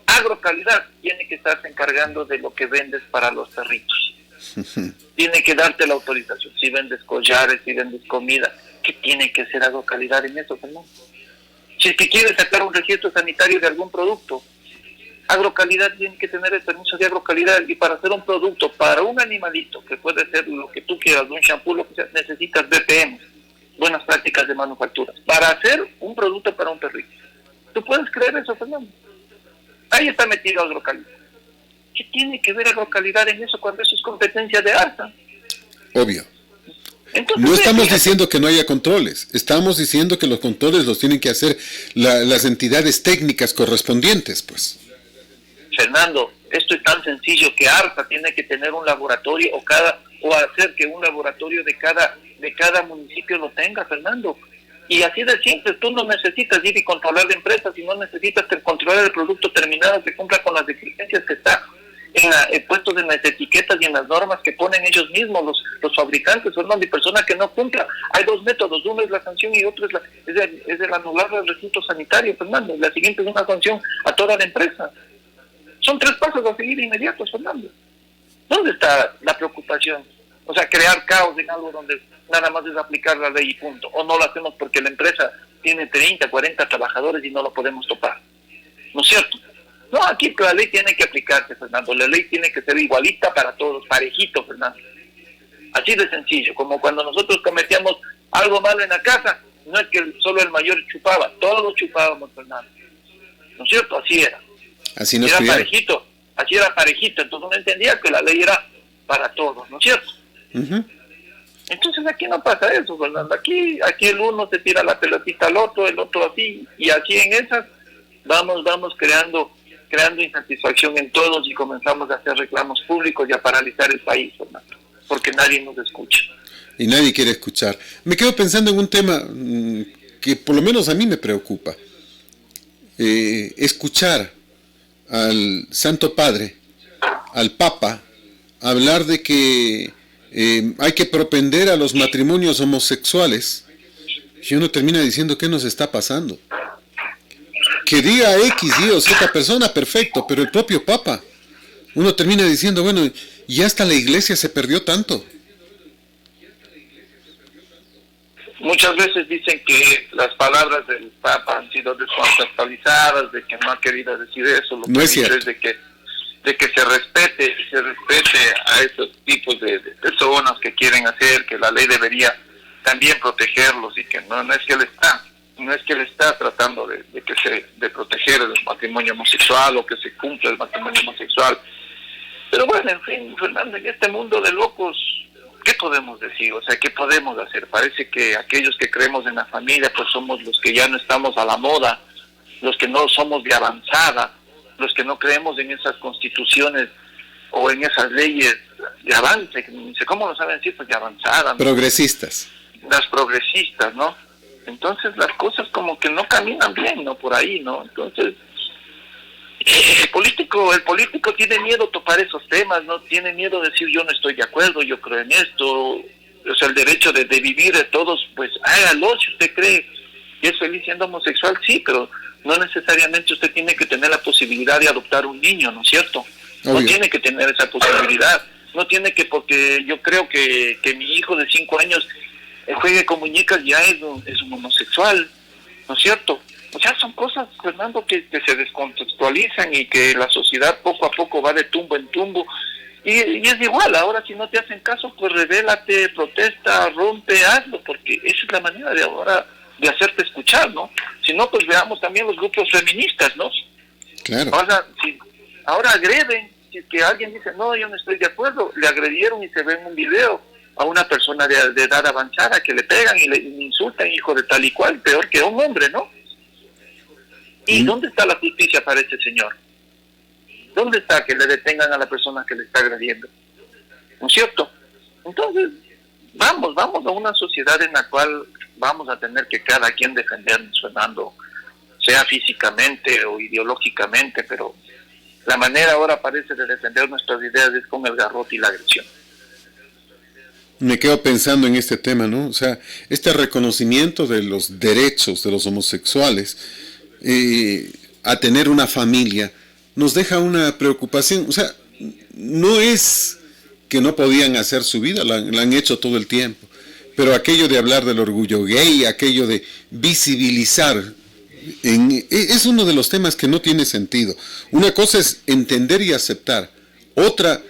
Agrocalidad tiene que estarse encargando de lo que vendes para los perritos. Tiene que darte la autorización. Si vendes collares, si vendes comida, ¿qué tiene que hacer Agrocalidad en eso, Fernando? Si es que quieres sacar un registro sanitario de algún producto, Agrocalidad tiene que tener el permiso de Agrocalidad, y para hacer un producto para un animalito, que puede ser lo que tú quieras, un shampoo, lo que sea, necesitas BPM, buenas prácticas de manufactura, para hacer un producto para un perrito. ¿Tú puedes creer eso, Fernando? Ahí está metido Agrocalidad. ¿Qué tiene que ver Agrocalidad en eso cuando eso es competencia de ARSA? Obvio. Entonces, no estamos diciendo que no haya controles, estamos diciendo que los controles los tienen que hacer las entidades técnicas correspondientes, pues. Fernando, esto es tan sencillo que ARSA tiene que tener un laboratorio o hacer que un laboratorio de cada municipio lo tenga, Fernando. Y así de simple, tú no necesitas ir y controlar la empresa, sino necesitas controlar el producto terminado que cumpla con las exigencias que está puestos en las etiquetas y en las normas que ponen ellos mismos, los fabricantes. Fernando, y persona que no cumpla, hay dos métodos, uno es la sanción y otro es el anular el recinto sanitario, Fernando. La siguiente es una sanción a toda la empresa. Son 3 pasos a seguir inmediatos, Fernando. ¿Dónde está la preocupación? O sea, crear caos en algo donde nada más es aplicar la ley y punto. O no lo hacemos porque la empresa tiene 30, 40 trabajadores y no lo podemos topar. ¿No es cierto? No, aquí la ley tiene que aplicarse, Fernando. La ley tiene que ser igualita para todos, parejito, Fernando. Así de sencillo, como cuando nosotros cometíamos algo malo en la casa, no es que solo el mayor chupaba, todos chupábamos, Fernando. ¿No es cierto? Así era. Así nos era criaron. parejito, así era parejito. Entonces uno entendía que la ley era para todos, ¿no es cierto? Uh-huh. Entonces aquí no pasa eso, Fernando. Aquí el uno se tira la pelotita al otro, el otro así, y así en esas vamos creando insatisfacción en todos y comenzamos a hacer reclamos públicos y a paralizar el país, Fernando, porque nadie nos escucha. Y nadie quiere escuchar. Me quedo pensando en un tema que por lo menos a mí me preocupa. Escuchar al Santo Padre, al Papa, hablar de que hay que propender a los matrimonios homosexuales, y uno termina diciendo ¿qué nos está pasando? Que diga X, Y o Z persona, perfecto, pero el propio Papa, uno termina diciendo, bueno, ya hasta la iglesia se perdió tanto. Muchas veces dicen que las palabras del Papa han sido descontextualizadas, de que no ha querido decir eso. Lo no que es cierto. es de que se respete a esos tipos de personas que quieren hacer, que la ley debería también protegerlos, y que no es que él está tratando de proteger el matrimonio homosexual o que se cumpla el matrimonio homosexual. Pero bueno, en fin, Fernando, en este mundo de locos, ¿qué podemos decir? O sea, ¿qué podemos hacer? Parece que aquellos que creemos en la familia, pues somos los que ya no estamos a la moda, los que no somos de avanzada, los que no creemos en esas constituciones o en esas leyes de avance, no sé cómo lo saben decir, pues de avanzada, ¿no? Progresistas. Las progresistas, ¿no? Entonces las cosas como que no caminan bien, ¿no? Por ahí, ¿no? Entonces el político tiene miedo a topar esos temas, ¿no? Tiene miedo de decir yo no estoy de acuerdo, yo creo en esto. O sea, el derecho de vivir de todos, pues hágalo si usted cree que es feliz siendo homosexual, sí, pero no necesariamente usted tiene que tener la posibilidad de adoptar un niño, ¿no es cierto? Obvio. No tiene que tener esa posibilidad, no tiene que, porque yo creo que mi hijo de 5 años juegue con muñecas ya es un homosexual, ¿no es cierto? O sea, son cosas, Fernando, que se descontextualizan y que la sociedad poco a poco va de tumbo en tumbo. Y es igual, ahora si no te hacen caso, pues revélate, protesta, rompe, hazlo, porque esa es la manera de ahora de hacerte escuchar, ¿no? Si no, pues veamos también los grupos feministas, ¿no? Claro. Ahora agreden, si es que alguien dice, no, yo no estoy de acuerdo, le agredieron y se ve en un video a una persona de edad avanzada que le pegan y le insultan, hijo de tal y cual, peor que a un hombre, ¿no? ¿Y dónde está la justicia para ese señor? ¿Dónde está que le detengan a la persona que le está agrediendo? ¿No es cierto? Entonces, vamos a una sociedad en la cual vamos a tener que cada quien defendernos, Fernando, sea físicamente o ideológicamente, pero la manera ahora parece de defender nuestras ideas es con el garrote y la agresión. Me quedo pensando en este tema, ¿no? O sea, este reconocimiento de los derechos de los homosexuales a tener una familia nos deja una preocupación. O sea, no es que no podían hacer su vida, la han hecho todo el tiempo, pero aquello de hablar del orgullo gay, aquello de visibilizar, es uno de los temas que no tiene sentido. Una cosa es entender y aceptar, otra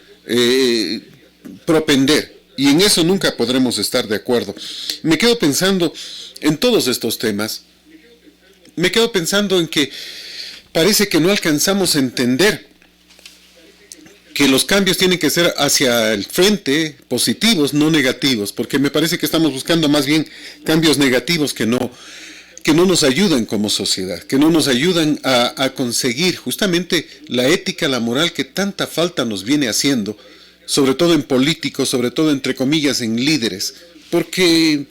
propender. Y en eso nunca podremos estar de acuerdo. Me quedo pensando en todos estos temas. Me quedo pensando en que parece que no alcanzamos a entender que los cambios tienen que ser hacia el frente, positivos, no negativos, porque me parece que estamos buscando más bien cambios negativos que no nos ayudan como sociedad, que no nos ayudan a conseguir justamente la ética, la moral que tanta falta nos viene haciendo, sobre todo en políticos, sobre todo entre comillas en líderes, porque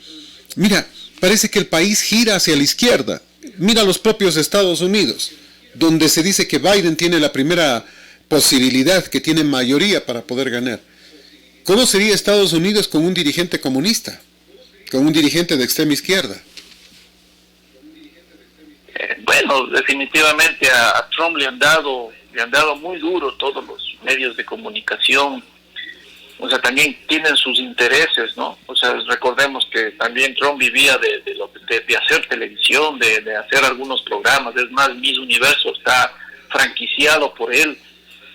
mira, parece que el país gira hacia la izquierda. Mira los propios Estados Unidos, donde se dice que Biden tiene la primera posibilidad, que tiene mayoría para poder ganar. ¿Cómo sería Estados Unidos con un dirigente comunista, con un dirigente de extrema izquierda? Bueno, definitivamente a Trump le han dado muy duro todos los medios de comunicación. O sea, también tienen sus intereses, ¿no? O sea, recordemos que también Trump vivía de hacer televisión, de hacer algunos programas. Es más, Miss Universo está franquiciado por él.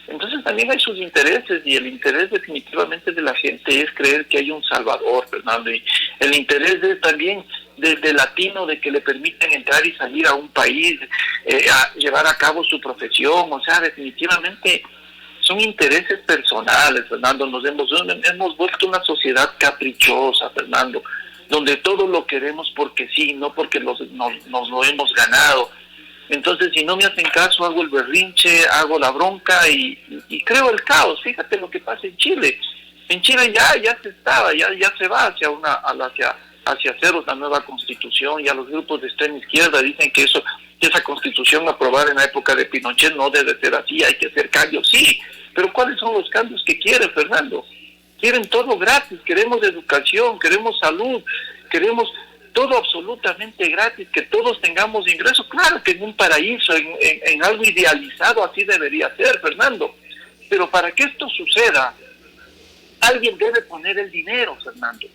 Entonces también hay sus intereses, y el interés definitivamente de la gente es creer que hay un salvador, Fernando, y el interés es también de latino, de que le permitan entrar y salir a un país, a llevar a cabo su profesión. O sea, definitivamente son intereses personales, Fernando. Nos hemos vuelto una sociedad caprichosa, Fernando, donde todo lo queremos porque sí, no porque nos lo hemos ganado. Entonces, si no me hacen caso, hago el berrinche, hago la bronca y creo el caos. Fíjate lo que pasa en Chile. En Chile ya se va hacia hacer una nueva constitución. Ya los grupos de extrema izquierda dicen que esa constitución aprobada en la época de Pinochet no debe ser así, hay que hacer cambios. Sí, pero ¿cuáles son los cambios que quieren, Fernando? Quieren todo gratis, queremos educación, queremos salud, queremos todo absolutamente gratis, que todos tengamos ingresos. Claro que en un paraíso, en algo idealizado, así debería ser, Fernando. Pero para que esto suceda, alguien debe poner el dinero, Fernando,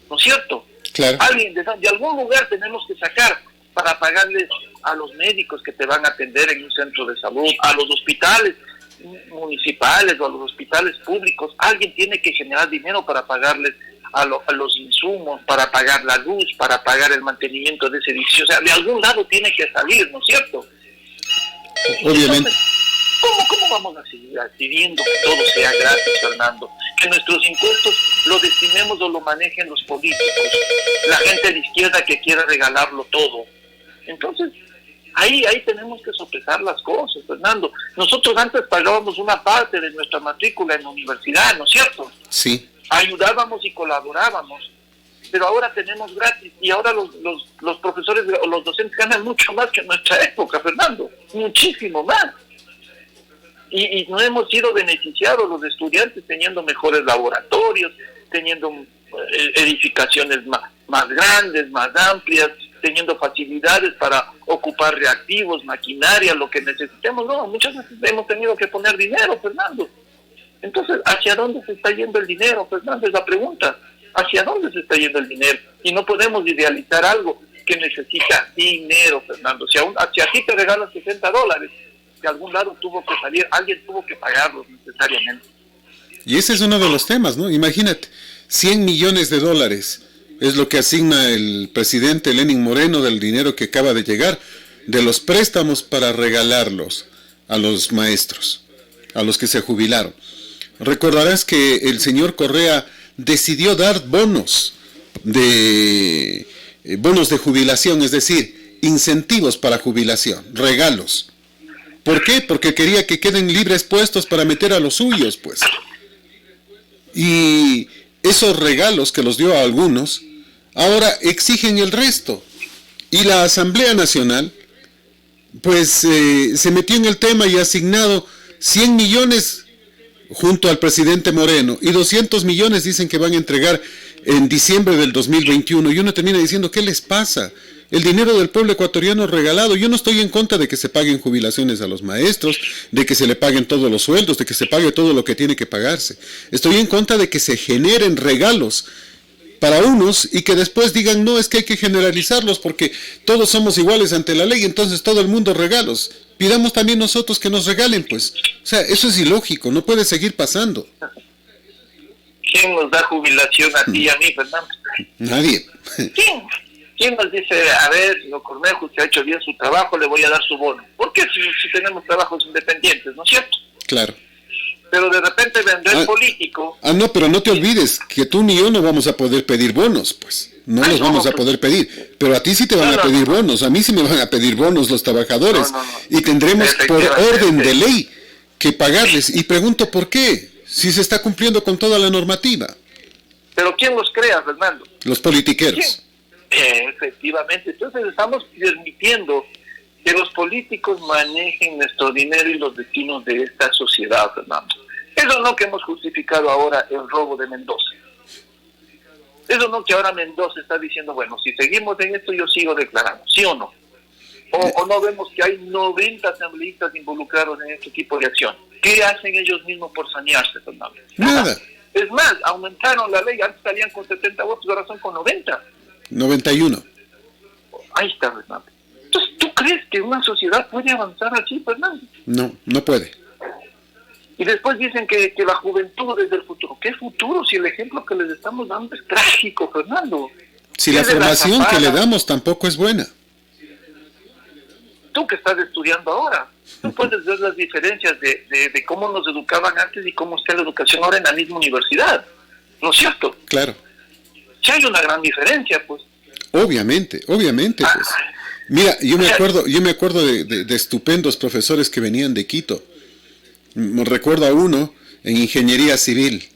¿no es cierto? Claro. Alguien de algún lugar tenemos que sacar para pagarles a los médicos que te van a atender en un centro de salud, a los hospitales municipales o a los hospitales públicos. Alguien tiene que generar dinero para pagarles a los insumos, para pagar la luz, para pagar el mantenimiento de ese edificio. O sea, de algún lado tiene que salir, ¿no es cierto? Obviamente. Entonces, ¿cómo vamos a seguir pidiendo que todo sea gratis, Fernando? Que nuestros impuestos lo destinemos o lo manejen los políticos, la gente de izquierda que quiere regalarlo todo. Entonces, ahí tenemos que sopesar las cosas, Fernando. Nosotros antes pagábamos una parte de nuestra matrícula en la universidad, ¿no es cierto? Sí. Ayudábamos y colaborábamos, pero ahora tenemos gratis, y ahora los profesores o los docentes ganan mucho más que en nuestra época, Fernando, muchísimo más. Y no hemos sido beneficiados los estudiantes teniendo mejores laboratorios, teniendo edificaciones más grandes, más amplias, teniendo facilidades para ocupar reactivos, maquinaria, lo que necesitemos. No, muchas veces hemos tenido que poner dinero, Fernando. Entonces, ¿hacia dónde se está yendo el dinero, Fernando? Es la pregunta. ¿Hacia dónde se está yendo el dinero? Y no podemos idealizar algo que necesita dinero, Fernando. Si a ti te regalan $60, de algún lado tuvo que salir, alguien tuvo que pagarlos necesariamente. Y ese es uno de los temas, ¿no? Imagínate, $100 millones es lo que asigna el presidente Lenín Moreno del dinero que acaba de llegar, de los préstamos para regalarlos a los maestros, a los que se jubilaron. Recordarás que el señor Correa decidió dar bonos de jubilación, es decir, incentivos para jubilación, regalos. ¿Por qué? Porque quería que queden libres puestos para meter a los suyos, pues. Y esos regalos que los dio a algunos, ahora exigen el resto. Y la Asamblea Nacional, pues, se metió en el tema y ha asignado 100 millones junto al presidente Moreno, y 200 millones dicen que van a entregar en diciembre del 2021, y uno termina diciendo, ¿qué les pasa? El dinero del pueblo ecuatoriano regalado. Yo no estoy en contra de que se paguen jubilaciones a los maestros, de que se le paguen todos los sueldos, de que se pague todo lo que tiene que pagarse. Estoy en contra de que se generen regalos para unos y que después digan, no, es que hay que generalizarlos porque todos somos iguales ante la ley, entonces todo el mundo regalos. Pidamos también nosotros que nos regalen, pues. O sea, eso es ilógico, no puede seguir pasando. ¿Quién nos da jubilación a ti y a mí, Fernando? Nadie. ¿Quién nos dice, a ver, señor Cornejo, usted ha hecho bien su trabajo, le voy a dar su bono? ¿Por qué si tenemos trabajos independientes, no es cierto? Claro. Pero de repente vendrá el político. No, pero no te olvides que tú ni yo no vamos a poder pedir bonos, pues. No los vamos a poder pedir. Pero a ti sí te van a pedir bonos, a mí sí me van a pedir bonos los trabajadores. Y tendremos por orden de ley que pagarles. Y pregunto por qué, si se está cumpliendo con toda la normativa. ¿Pero quién los crea, Fernando? Los politiqueros. Efectivamente, entonces estamos permitiendo que los políticos manejen nuestro dinero y los destinos de esta sociedad, Fernando. Eso no que hemos justificado ahora el robo de Mendoza. Eso no que ahora Mendoza está diciendo, bueno, si seguimos en esto yo sigo declarando, ¿sí o no? O no vemos que hay 90 asambleístas involucrados en este tipo de acción. ¿Qué hacen ellos mismos por sanearse, Fernando? Nada. Es más, aumentaron la ley, antes salían con 70 votos, ahora son con 90. 91. Ahí está, Fernando. Entonces, ¿tú crees que una sociedad puede avanzar así, Fernando? No, no puede. Y después dicen que la juventud es del futuro. ¿Qué futuro si el ejemplo que les estamos dando es trágico, Fernando? Si la formación que le damos tampoco es buena. Tú que estás estudiando ahora, tú puedes ver las diferencias de cómo nos educaban antes y cómo está la educación ahora en la misma universidad. ¿No es cierto? Claro. Sí hay una gran diferencia, pues. Obviamente, pues. Mira, yo me acuerdo de estupendos profesores que venían de Quito. Me recuerdo a uno en Ingeniería Civil,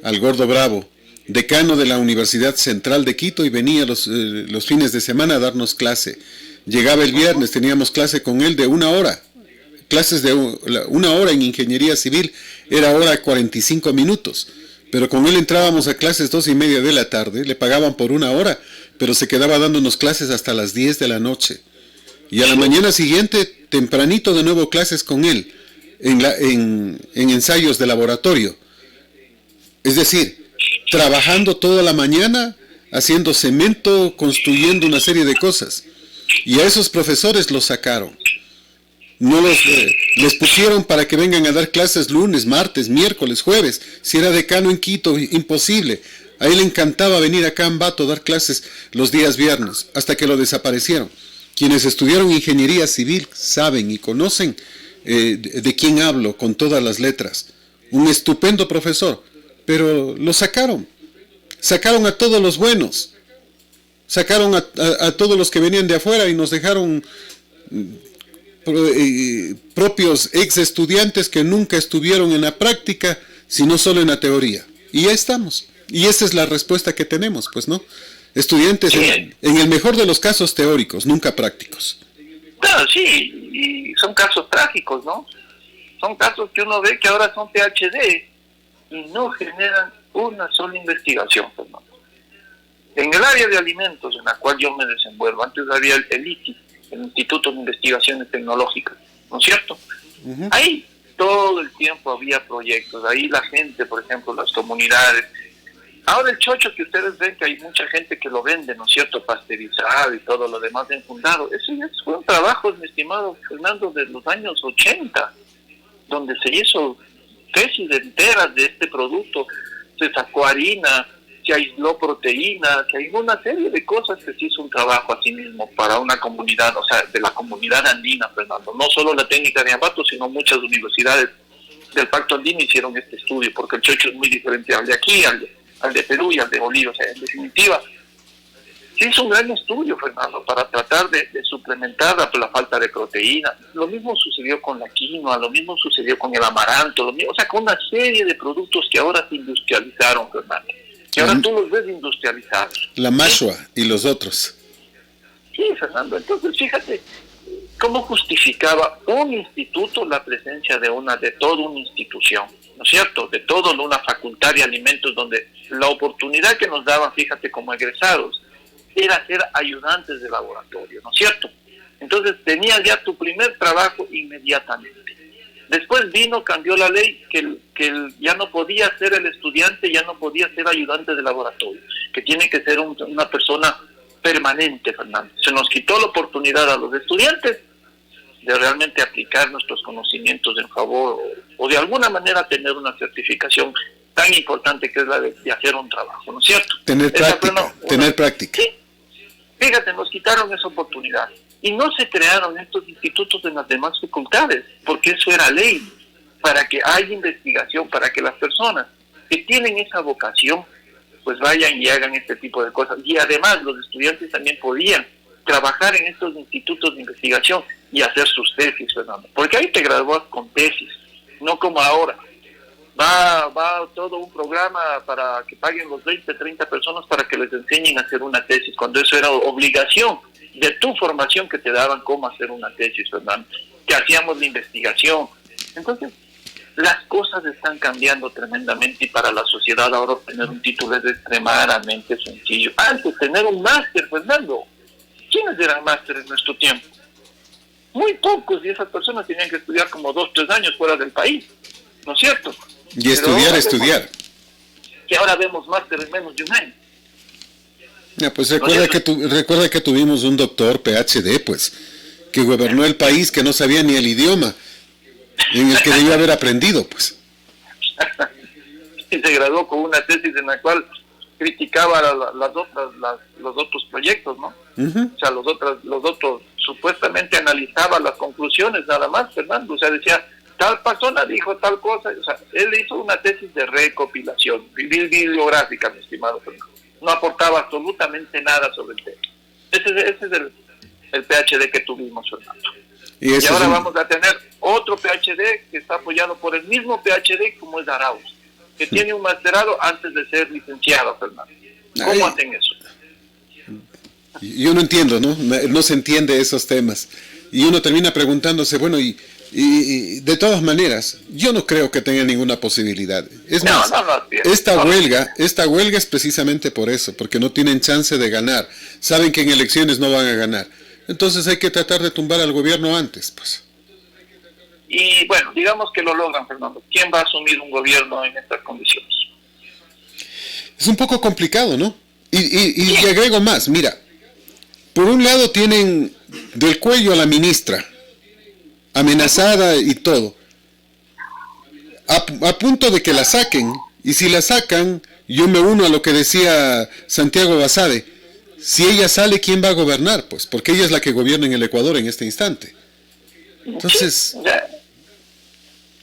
al Gordo Bravo, decano de la Universidad Central de Quito, y venía los fines de semana a darnos clase. Llegaba el viernes, teníamos clase con él de 1 hora. Clases de 1 hora en Ingeniería Civil, era hora 45 minutos. Pero con él entrábamos a clases 2:30 de la tarde, le pagaban por 1 hora, pero se quedaba dándonos clases hasta las 10 de la noche. Y a la mañana siguiente, tempranito de nuevo clases con él, en ensayos de laboratorio. Es decir, trabajando toda la mañana, haciendo cemento, construyendo una serie de cosas. Y a esos profesores los sacaron. No les pusieron para que vengan a dar clases lunes, martes, miércoles, jueves. Si era decano en Quito, imposible. A él le encantaba venir acá a Ambato a dar clases los días viernes, hasta que lo desaparecieron. Quienes estudiaron ingeniería civil saben y conocen de quién hablo con todas las letras. Un estupendo profesor, pero lo sacaron. Sacaron a todos los buenos. Sacaron a todos los que venían de afuera y nos dejaron propios ex estudiantes que nunca estuvieron en la práctica, sino solo en la teoría. Y ya estamos. Y esa es la respuesta que tenemos, pues, ¿no? Estudiantes en el mejor de los casos teóricos, nunca prácticos. Claro, sí, y son casos trágicos, ¿no? Son casos que uno ve que ahora son PhD y no generan una sola investigación, pues, ¿no? En el área de alimentos en la cual yo me desenvuelvo, antes había el ITI, el Instituto de Investigaciones Tecnológicas, ¿no es cierto? Uh-huh. Ahí todo el tiempo había proyectos, ahí la gente, por ejemplo, las comunidades. Ahora el chocho que ustedes ven, que hay mucha gente que lo vende, ¿no es cierto?, pasteurizado y todo lo demás enfundado, eso ya fue un trabajo, mi estimado Fernando, de los años 80, donde se hizo tesis enteras de este producto, se sacó harina, se aisló proteínas, se aisló una serie de cosas que se hizo un trabajo así mismo para una comunidad, o sea, de la comunidad andina, Fernando. No solo la técnica de Ambato, sino muchas universidades del Pacto Andino hicieron este estudio, porque el chocho es muy diferente al de aquí, al de Perú y al de Bolivia. O sea, en definitiva, se hizo un gran estudio, Fernando, para tratar de suplementar la falta de proteína. Lo mismo sucedió con la quinoa, lo mismo sucedió con el amaranto, lo mismo, o sea, con una serie de productos que ahora se industrializaron, Fernando. Que ahora tú los ves industrializados. La mashua y los otros. Sí, Fernando. Entonces, fíjate cómo justificaba un instituto la presencia de toda una institución, ¿no es cierto? De toda una facultad de alimentos donde la oportunidad que nos daban, fíjate, como egresados, era ser ayudantes de laboratorio, ¿no es cierto? Entonces, tenías ya tu primer trabajo inmediatamente. Después cambió la ley que ya no podía ser el estudiante, ya no podía ser ayudante de laboratorio, que tiene que ser una persona permanente, Fernando. Se nos quitó la oportunidad a los estudiantes de realmente aplicar nuestros conocimientos en favor o de alguna manera tener una certificación tan importante que es la de hacer un trabajo, ¿no es cierto? Tener práctica. Sí, fíjate, nos quitaron esa oportunidad. Y no se crearon estos institutos en las demás facultades, porque eso era ley, para que haya investigación, para que las personas que tienen esa vocación, pues vayan y hagan este tipo de cosas. Y además los estudiantes también podían trabajar en estos institutos de investigación y hacer sus tesis, Fernando. Porque ahí te gradúas con tesis, no como ahora, va todo un programa para que paguen los 20, 30 personas para que les enseñen a hacer una tesis, cuando eso era obligación de tu formación, que te daban cómo hacer una tesis, Fernando, que hacíamos la investigación. Entonces, las cosas están cambiando tremendamente, y para la sociedad ahora tener un título es extremadamente sencillo. Antes, tener un máster, Fernando, ¿quiénes eran másteres en nuestro tiempo? Muy pocos, y esas personas tenían que estudiar como 2, 3 años fuera del país, ¿no es cierto? Y estudiar. Que ahora vemos máster en menos de un año. Ya, pues recuerda que tuvimos un doctor PhD, pues, que gobernó el país, que no sabía ni el idioma en el que debió haber aprendido, pues. Y se graduó con una tesis en la cual criticaba los otros proyectos, ¿no? O sea, los otros supuestamente analizaba las conclusiones nada más, Fernando. O sea, decía, tal persona dijo tal cosa. O sea, él hizo una tesis de recopilación bibliográfica, mi estimado Fernando. No aportaba absolutamente nada sobre el tema. Ese es el PhD que tuvimos, Fernando. Y ahora vamos a tener otro PhD que está apoyado por el mismo PhD como es Arauz, que tiene un masterado antes de ser licenciado, Fernando. ¿Cómo hacen eso? Yo no entiendo, ¿no? No se entiende esos temas. Y uno termina preguntándose, bueno, y de todas maneras, yo no creo que tenga ninguna posibilidad. Es más, esta huelga es precisamente por eso, porque no tienen chance de ganar. Saben que en elecciones no van a ganar. Entonces hay que tratar de tumbar al gobierno antes, pues. Y bueno, digamos que lo logran, Fernando. ¿Quién va a asumir un gobierno en estas condiciones? Es un poco complicado, ¿no? Y agrego más, mira, por un lado tienen del cuello a la ministra, amenazada y todo, a punto de que la saquen, y si la sacan, yo me uno a lo que decía Santiago Bassade, si ella sale, ¿quién va a gobernar? Pues, porque ella es la que gobierna en el Ecuador en este instante. Entonces...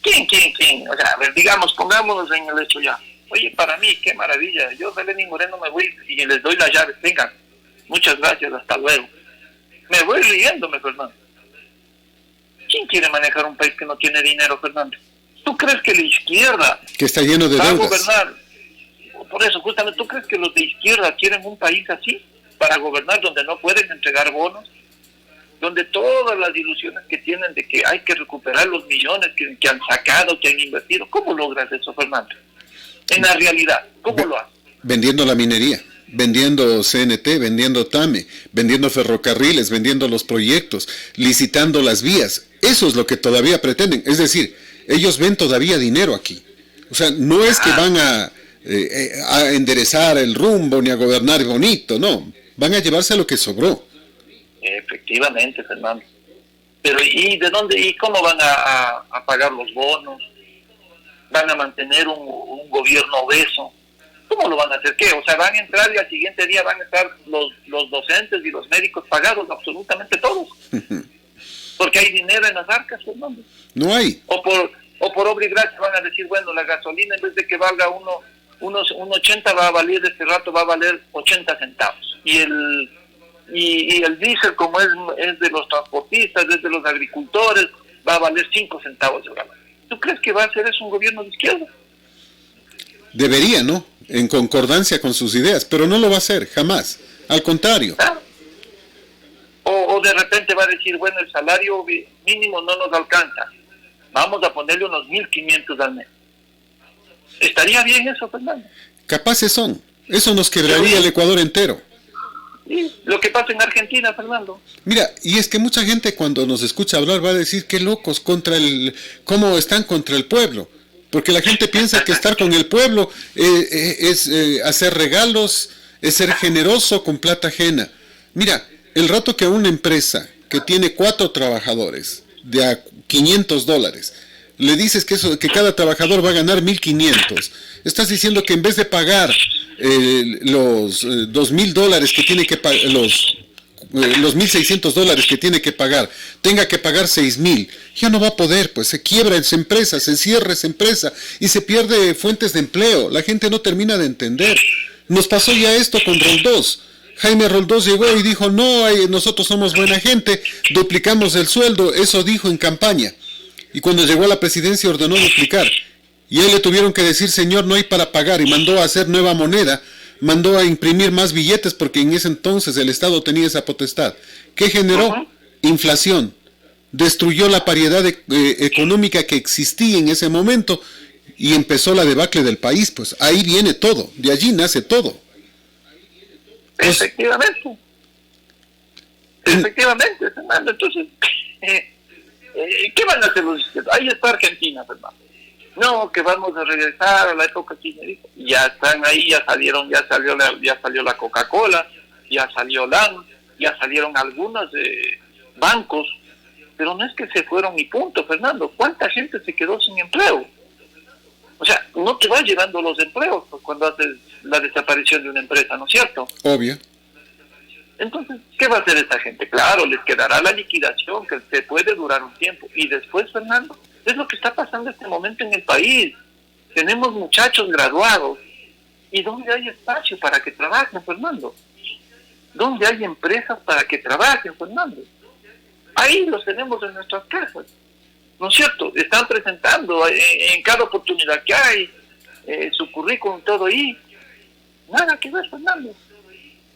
¿Quién? O sea, a ver, digamos, pongámonos en el hecho ya. Oye, para mí, qué maravilla, yo de Lenín Moreno me voy y les doy las llaves, vengan, muchas gracias, hasta luego. Me voy riéndome, Fernando. ¿Quién quiere manejar un país que no tiene dinero, Fernando? ¿Tú crees que la izquierda que está lleno de va deudas a gobernar? Por eso, justamente, ¿tú crees que los de izquierda quieren un país así para gobernar, donde no pueden entregar bonos? Donde todas las ilusiones que tienen de que hay que recuperar los millones que han sacado, que han invertido. ¿Cómo logras eso, Fernando? En la realidad, ¿cómo lo haces? Vendiendo la minería, vendiendo CNT, vendiendo TAME, vendiendo ferrocarriles, vendiendo los proyectos, licitando las vías. Eso es lo que todavía pretenden. Es decir, ellos ven todavía dinero aquí. O sea, no es que van a enderezar el rumbo ni a gobernar bonito, no. Van a llevarse lo que sobró. Efectivamente, Fernando. Pero ¿y de dónde y cómo van a pagar los bonos? ¿Van a mantener un gobierno obeso? ¿Cómo lo van a hacer? ¿Qué? O sea, van a entrar y al siguiente día van a estar los docentes y los médicos pagados, absolutamente todos. Porque hay dinero en las arcas, Fernando. No hay. O por obra y gracia van a decir, bueno, la gasolina en vez de que valga 1.80 va a valer, este rato va a valer 80 centavos. Y el diésel, como es de los transportistas, es de los agricultores, va a valer 5 centavos de hora. ¿Tú crees que va a hacer eso un gobierno de izquierda? Debería, ¿no? En concordancia con sus ideas, pero no lo va a hacer, jamás. Al contrario. ¿Ah? O de repente va a decir, bueno, el salario mínimo no nos alcanza. Vamos a ponerle unos 1.500 al mes. ¿Estaría bien eso, Fernando? Capaces son. Eso nos quebraría el Ecuador entero. Sí, lo que pasa en Argentina, Fernando. Mira, y es que mucha gente cuando nos escucha hablar va a decir qué locos cómo están contra el pueblo, porque la gente piensa que estar con el pueblo es hacer regalos, es ser generoso con plata ajena. Mira, el rato que una empresa que tiene 4 trabajadores de a $500 le dices que cada trabajador va a ganar 1.500, estás diciendo que en vez de pagar los $2.000 que tiene que pagar, los $1.600 que tiene que pagar, tenga que pagar 6.000, ya no va a poder, pues se quiebra esa empresa, se cierra esa empresa y se pierde fuentes de empleo. La gente no termina de entender. Nos pasó ya esto con Roldós. Jaime Roldós llegó y dijo, no, nosotros somos buena gente, duplicamos el sueldo, eso dijo en campaña. Y cuando llegó a la presidencia ordenó duplicar. Y ahí le tuvieron que decir, señor, no hay para pagar, y mandó a hacer nueva moneda, mandó a imprimir más billetes porque en ese entonces el Estado tenía esa potestad. ¿Qué generó? Ujú. Inflación. Destruyó la paridad económica que existía en ese momento y empezó la debacle del país. Pues ahí viene todo, de allí nace todo. Pues, Efectivamente. Efectivamente, Fernando. Entonces, ¿qué van a hacer los izquierdos? Ahí está Argentina, Fernando. No, que vamos a regresar a la época kirchnerista. Ya están ahí, ya salió la Coca-Cola, ya salió LAN, ya salieron algunos bancos, pero no es que se fueron y punto, Fernando. ¿Cuánta gente se quedó sin empleo? O sea, no te vas llevando los empleos cuando haces la desaparición de una empresa, ¿no es cierto? obvio. Entonces, ¿qué va a hacer esta gente? Claro, les quedará la liquidación, que se puede durar un tiempo. Y después, Fernando, es lo que está pasando en este momento en el país. Tenemos muchachos graduados. ¿Y dónde hay espacio para que trabajen, Fernando? ¿Dónde hay empresas para que trabajen, Fernando? Ahí los tenemos en nuestras casas, ¿no es cierto? Están presentando en cada oportunidad que hay su currículum, todo ahí. Nada que ver, Fernando.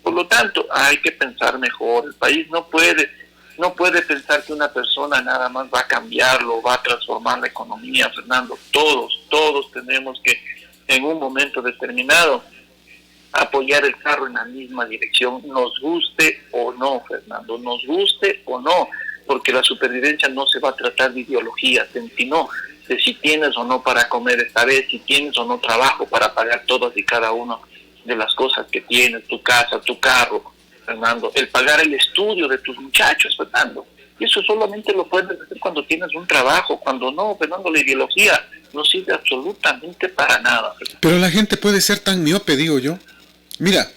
Por lo tanto, hay que pensar mejor. El país no puede pensar que una persona nada más va a cambiarlo, va a transformar la economía, Fernando. Todos tenemos que, en un momento determinado, apoyar el carro en la misma dirección, nos guste o no, Fernando, nos guste o no, porque la supervivencia no se va a tratar de ideologías, sino de si tienes o no para comer esta vez, si tienes o no trabajo para pagar todas y cada una de las cosas que tienes, tu casa, tu carro, Fernando, el pagar el estudio de tus muchachos, Fernando. Y eso solamente lo puedes hacer cuando tienes un trabajo, cuando no, Fernando, la ideología no sirve absolutamente para nada, Fernando. Pero la gente puede ser tan miope, digo yo. Mira,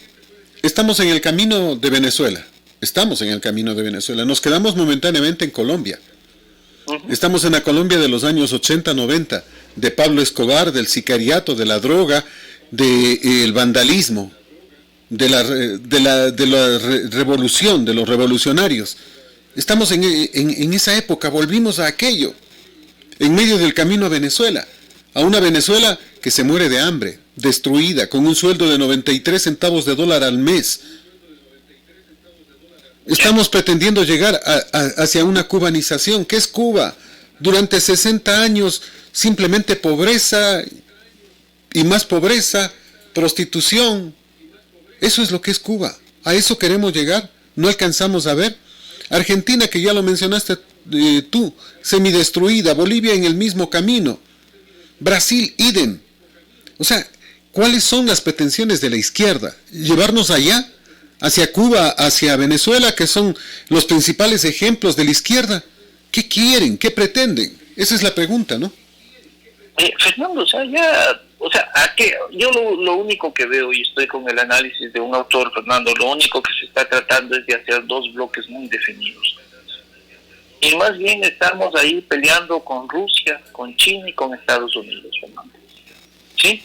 estamos en el camino de Venezuela. Nos quedamos momentáneamente en Colombia. Estamos en la Colombia de los años 80, 90, de Pablo Escobar, del sicariato, de la droga, del vandalismo, de la revolución, de los revolucionarios. Estamos en esa época, volvimos a aquello, en medio del camino a Venezuela, a una Venezuela que se muere de hambre, destruida, con un sueldo de 93 centavos de dólar al mes. Estamos pretendiendo llegar hacia una cubanización. ¿Qué es Cuba? Durante 60 años, simplemente pobreza y más pobreza, prostitución. Eso es lo que es Cuba. A eso queremos llegar. No alcanzamos a ver. Argentina, que ya lo mencionaste tú, semidestruida. Bolivia en el mismo camino. Brasil, idem. O sea, ¿cuáles son las pretensiones de la izquierda? ¿Llevarnos allá? Hacia Cuba, hacia Venezuela, que son los principales ejemplos de la izquierda. ¿Qué quieren? ¿Qué pretenden? Esa es la pregunta, ¿no? Fernando, ¿a qué? Yo lo único que veo, y estoy con el análisis de un autor, Fernando, lo único que se está tratando es de hacer dos bloques muy definidos. Y más bien estamos ahí peleando con Rusia, con China y con Estados Unidos, Fernando. ¿Sí?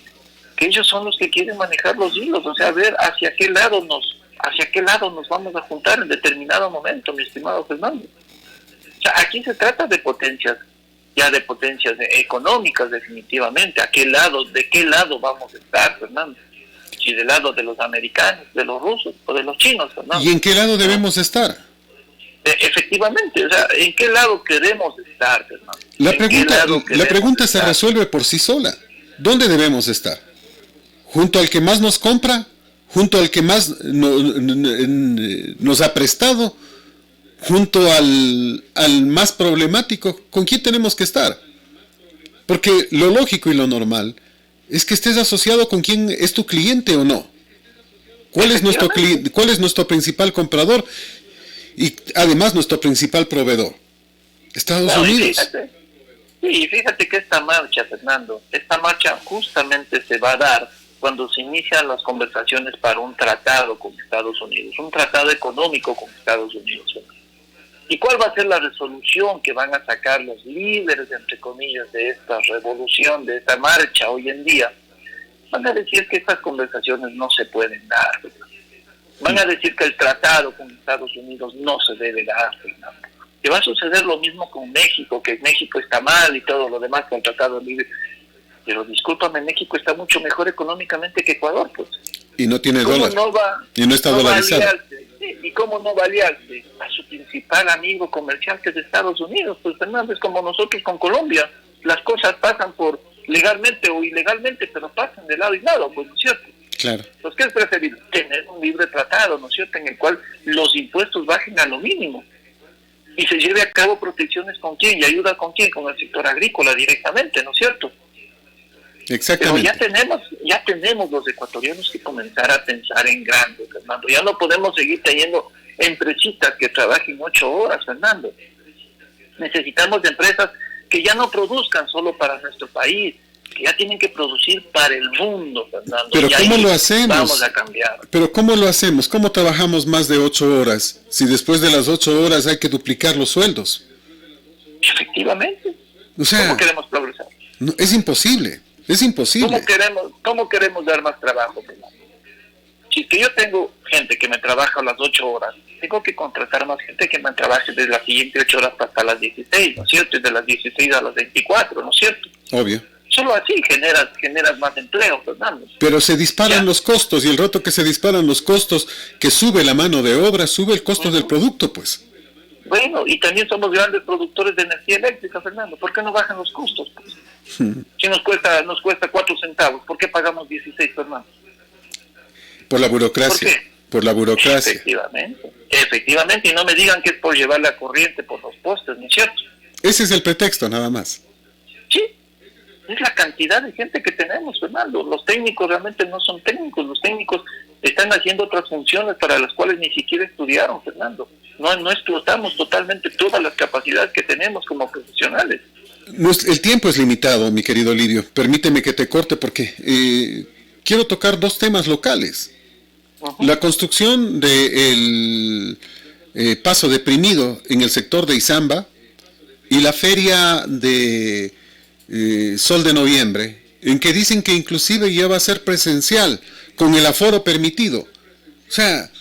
Que ellos son los que quieren manejar los hilos, o sea, ver hacia qué lado nos vamos a juntar en determinado momento, mi estimado Fernando. O sea, aquí se trata de potencias económicas definitivamente. ¿De qué lado vamos a estar, Fernando? Si del lado de los americanos, de los rusos o de los chinos, Fernando. ¿Y en qué lado debemos estar? Efectivamente, o sea, ¿en qué lado queremos estar, Fernando? La pregunta se resuelve por sí sola. ¿Dónde debemos estar? ¿Junto al que más nos compra? ¿Junto al que más nos ha prestado? ¿Junto al más problemático? ¿Con quién tenemos que estar? Porque lo lógico y lo normal es que estés asociado con quién es tu cliente o no. ¿Cuál es nuestro principal comprador? Y además nuestro principal proveedor. Estados Unidos. Fíjate que esta marcha, Fernando, justamente se va a dar cuando se inician las conversaciones para un tratado con Estados Unidos, un tratado económico con Estados Unidos. ¿Y cuál va a ser la resolución que van a sacar los líderes, entre comillas, de esta revolución, de esta marcha hoy en día? Van a decir que estas conversaciones no se pueden dar, Fernando. Van a decir que el tratado con Estados Unidos no se debe dar, Fernando. Que va a suceder lo mismo con México, que México está mal y todo lo demás con el tratado libre. Pero discúlpame, México está mucho mejor económicamente que Ecuador, pues. Y no tiene dólar. Y no está dolarizado. ¿Y cómo no va a aliarse a su principal amigo comercial, que es Estados Unidos? Pues, Fernando, es como nosotros con Colombia. Las cosas pasan por legalmente o ilegalmente, pero pasan de lado y lado, pues, ¿no es cierto? Claro. Pues, ¿qué es preferible? Tener un libre tratado, ¿no es cierto?, en el cual los impuestos bajen a lo mínimo y se lleve a cabo protecciones con quién y ayuda con quién, con el sector agrícola directamente, ¿no es cierto? Exactamente. Pero ya tenemos los ecuatorianos que comenzar a pensar en grande, Fernando. Ya no podemos seguir teniendo empresitas que trabajen 8 horas, Fernando. Necesitamos empresas que ya no produzcan solo para nuestro país, que ya tienen que producir para el mundo, Fernando. Pero y ¿cómo lo hacemos? Vamos a cambiar. Pero ¿cómo lo hacemos? ¿Cómo trabajamos más de 8 horas? Si después de las 8 horas hay que duplicar los sueldos. Efectivamente. O sea, ¿Cómo queremos progresar? No, es imposible. Es imposible. ¿Cómo queremos dar más trabajo, Fernando? Si es que yo tengo gente que me trabaja a las 8 horas, tengo que contratar más gente que me trabaje desde las siguientes 8 horas hasta las 16, ¿no es cierto? Y de las 16 a las 24, ¿no es cierto? Obvio. Solo así generas más empleo, Fernando. Pero se disparan los costos, y el rato que se disparan los costos, que sube la mano de obra, sube el costo del producto, pues. Bueno, y también somos grandes productores de energía eléctrica, Fernando. ¿Por qué no bajan los costos, pues? Si nos cuesta 4 centavos, ¿por qué pagamos 16, Fernando? Por la burocracia. ¿Por qué? Por la burocracia. Efectivamente, y no me digan que es por llevar la corriente por los postes, ¿no es cierto? Ese es el pretexto, nada más. Sí, es la cantidad de gente que tenemos, Fernando. Los técnicos realmente no son técnicos, los técnicos están haciendo otras funciones para las cuales ni siquiera estudiaron, Fernando. No explotamos totalmente todas las capacidades que tenemos como profesionales. El tiempo es limitado, mi querido Lidio. Permíteme que te corte porque quiero tocar 2 temas locales. Uh-huh. La construcción del paso deprimido en el sector de Izamba y la feria de Sol de Noviembre, en que dicen que inclusive ya va a ser presencial, con el aforo permitido. O sea,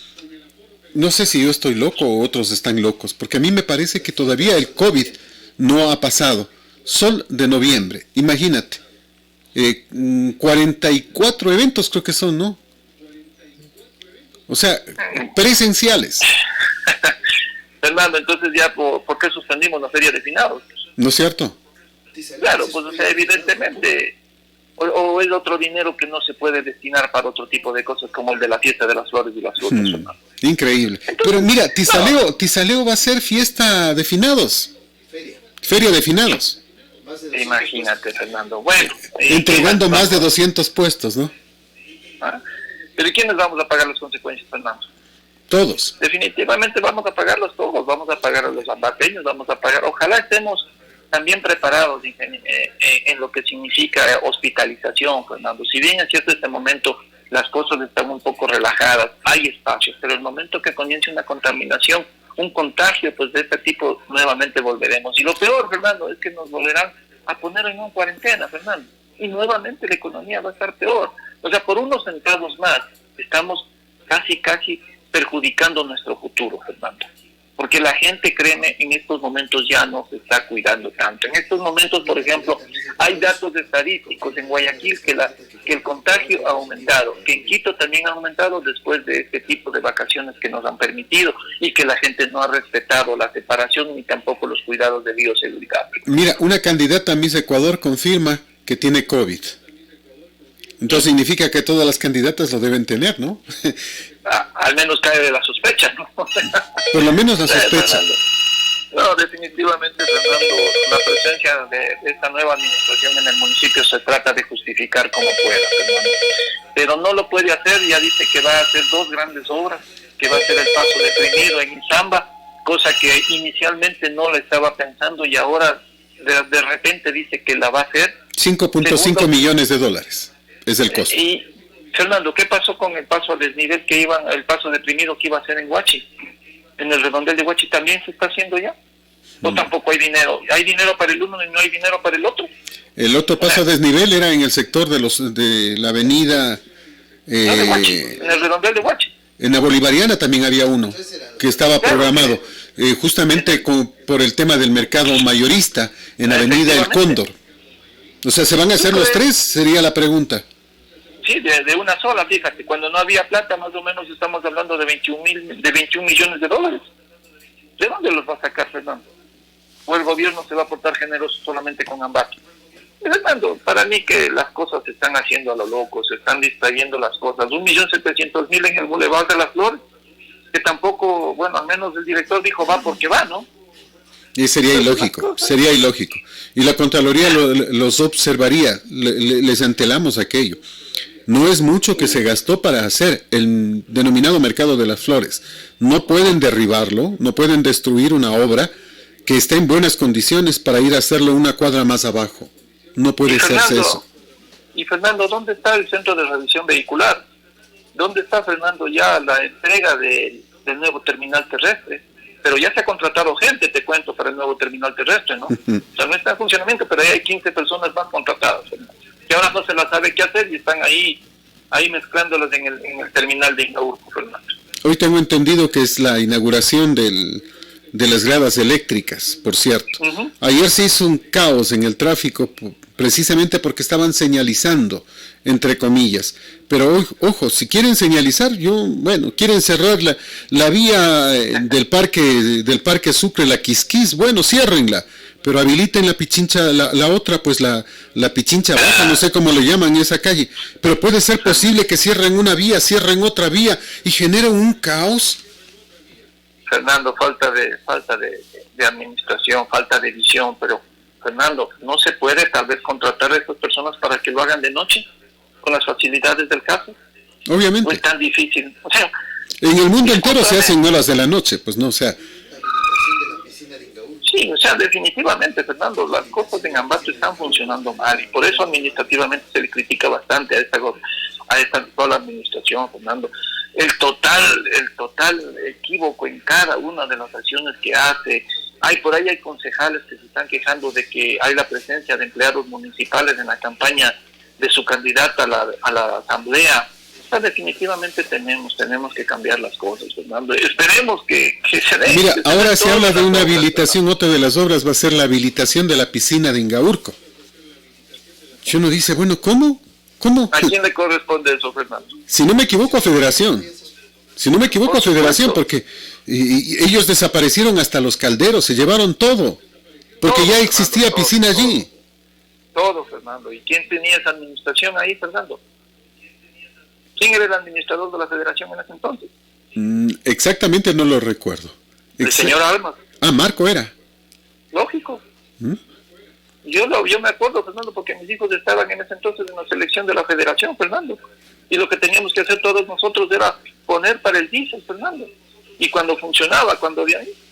no sé si yo estoy loco o otros están locos, porque a mí me parece que todavía el COVID no ha pasado. Sol de Noviembre, imagínate, 44 eventos creo que son, ¿no? O sea, presenciales. Fernando, entonces ya, ¿por qué suspendimos la feria de finados? ¿No es cierto? Claro, pues o sea, evidentemente, o es otro dinero que no se puede destinar para otro tipo de cosas como el de la fiesta de las flores y las frutas. Increíble. Entonces, pero mira, Tizaleo va a ser fiesta de finados. Feria de finados. Imagínate, Fernando. Bueno, entregando más de 200 puestos, ¿no? ¿Ah? ¿Pero quiénes vamos a pagar las consecuencias, Fernando? Todos. Definitivamente vamos a pagarlos todos, vamos a pagar a los lambateños, vamos a pagar. Ojalá estemos también preparados en lo que significa hospitalización, Fernando. Si bien es cierto, en este momento las cosas están un poco relajadas, hay espacios, pero el momento que comience una contaminación, un contagio, pues de este tipo, nuevamente volveremos. Y lo peor, Fernando, es que nos volverán a poner en una cuarentena, Fernando. Y nuevamente la economía va a estar peor. O sea, por unos centavos más, estamos casi perjudicando nuestro futuro, Fernando. Porque la gente, créeme, en estos momentos ya no se está cuidando tanto. En estos momentos, por ejemplo, hay datos estadísticos en Guayaquil que el contagio ha aumentado, que en Quito también ha aumentado después de este tipo de vacaciones que nos han permitido y que la gente no ha respetado la separación ni tampoco los cuidados de bioseguridad. Mira, una candidata a Miss Ecuador confirma que tiene COVID. Entonces significa que todas las candidatas lo deben tener, ¿no? Al menos cae de la sospecha, ¿no? Por lo menos la sospecha. No, definitivamente, Fernando, la presencia de esta nueva administración en el municipio se trata de justificar como pueda, Fernando. Pero no lo puede hacer, ya dice que va a hacer 2 grandes obras, que va a ser el paso deprimido en Izamba, cosa que inicialmente no la estaba pensando y ahora de repente dice que la va a hacer. 5.5 millones de dólares es el costo. Y Fernando, ¿qué pasó con el paso a desnivel el paso deprimido que iba a hacer en Huachi? En el redondel de Huachi también se está haciendo ya. ¿O tampoco hay dinero? ¿Hay dinero para el uno y no hay dinero para el otro? El otro paso a desnivel era en el sector de la avenida... de Huachi, en el redondel de Huachi. En la Bolivariana también había uno que estaba programado, justamente por el tema del mercado mayorista en Avenida El Cóndor. O sea, ¿se van a hacer los tres? Sería la pregunta. Sí, de una sola, fíjate, cuando no había plata, más o menos estamos hablando de 21 millones de dólares. ¿De dónde los va a sacar, Fernando? ¿O el gobierno se va a portar generoso solamente con Ambato? Fernando, para mí que las cosas se están haciendo a lo loco, se están distrayendo las cosas. 1.700.000 en el Boulevard de las Flores, que tampoco, bueno, al menos el director dijo va porque va, ¿no? Y sería ilógico, sería ilógico. Y la Contraloría los observaría, les antelamos aquello. No es mucho que se gastó para hacer el denominado mercado de las flores. No pueden derribarlo, no pueden destruir una obra que está en buenas condiciones para ir a hacerlo una cuadra más abajo. No puede hacerse eso. Y Fernando, ¿dónde está el centro de revisión vehicular? ¿Dónde está, Fernando, ya la entrega del nuevo terminal terrestre? Pero ya se ha contratado gente, te cuento, para el nuevo terminal terrestre, ¿no? O sea, no está en funcionamiento, pero ahí hay 15 personas más contratadas, Fernando, que ahora no se la sabe qué hacer y están ahí mezclándolas en el terminal de Ingaurco, Fernando. Hoy tengo entendido que es la inauguración de las gradas eléctricas, por cierto. Uh-huh. Ayer se hizo un caos en el tráfico precisamente porque estaban señalizando, entre comillas. Pero ojo, si quieren señalizar, quieren cerrar la vía del parque Sucre, la Quisquís, bueno, ciérrenla, pero habiliten la Pichincha, la otra, pues la Pichincha Baja, no sé cómo le llaman esa calle. Pero puede ser posible que cierren una vía, cierren otra vía y generen un caos. Fernando, falta de administración, falta de visión, pero Fernando, ¿no se puede tal vez contratar a estas personas para que lo hagan de noche, con las facilidades del caso? Obviamente. No es tan difícil. O sea, en el mundo entero se hacen horas de la noche, pues no, o sea. Sí, o sea, definitivamente, Fernando, las cosas en Ambato están funcionando mal y por eso administrativamente se le critica bastante a esta toda la administración, Fernando. El total equívoco en cada una de las acciones que hace. Por ahí hay concejales que se están quejando de que hay la presencia de empleados municipales en la campaña de su candidata a la asamblea. O sea, definitivamente tenemos que cambiar las cosas, Fernando. Esperemos que se dé. Mira, ahora se habla de una habilitación, otra de las obras va a ser la habilitación de la piscina de Ingaurco. Y uno dice, bueno, ¿cómo? ¿A quién le corresponde eso, Fernando? Si no me equivoco, a Federación. Porque ellos desaparecieron hasta los calderos, se llevaron todo. Porque ya existía piscina allí. Todo, Fernando. ¿Y quién tenía esa administración ahí, Fernando? ¿Quién era el administrador de la Federación en ese entonces? Exactamente no lo recuerdo. El señor Almas. Marco era. Lógico. Yo me acuerdo, Fernando, porque mis hijos estaban en ese entonces en la selección de la Federación, Fernando. Y lo que teníamos que hacer todos nosotros era poner para el diésel, Fernando. Y cuando funcionaba,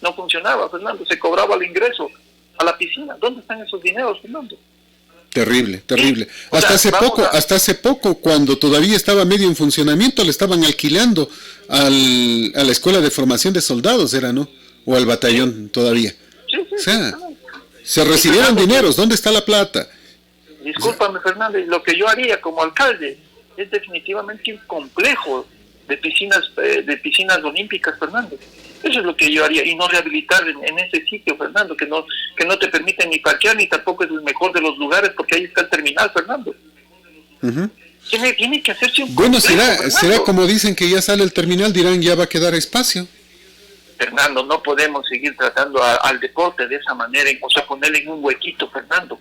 no funcionaba, Fernando, se cobraba el ingreso a la piscina. ¿Dónde están esos dineros, Fernando? Terrible. Sí. Hasta hace poco, cuando todavía estaba medio en funcionamiento, le estaban alquilando a la escuela de formación de soldados, era, ¿no? O al batallón todavía. Sí, o sea, se recibieron dineros, ¿dónde está la plata? Discúlpame, Fernando, y lo que yo haría como alcalde es definitivamente un complejo de piscinas olímpicas, Fernando. Eso es lo que yo haría, y no rehabilitar en ese sitio, Fernando, que no te permite ni parquear, ni tampoco es el mejor de los lugares, porque ahí está el terminal, Fernando. Uh-huh. Tiene que hacerse un complejo, será como dicen que ya sale el terminal, dirán ya va a quedar espacio. Fernando, no podemos seguir tratando al deporte de esa manera, o sea, ponerle en un huequito, Fernando.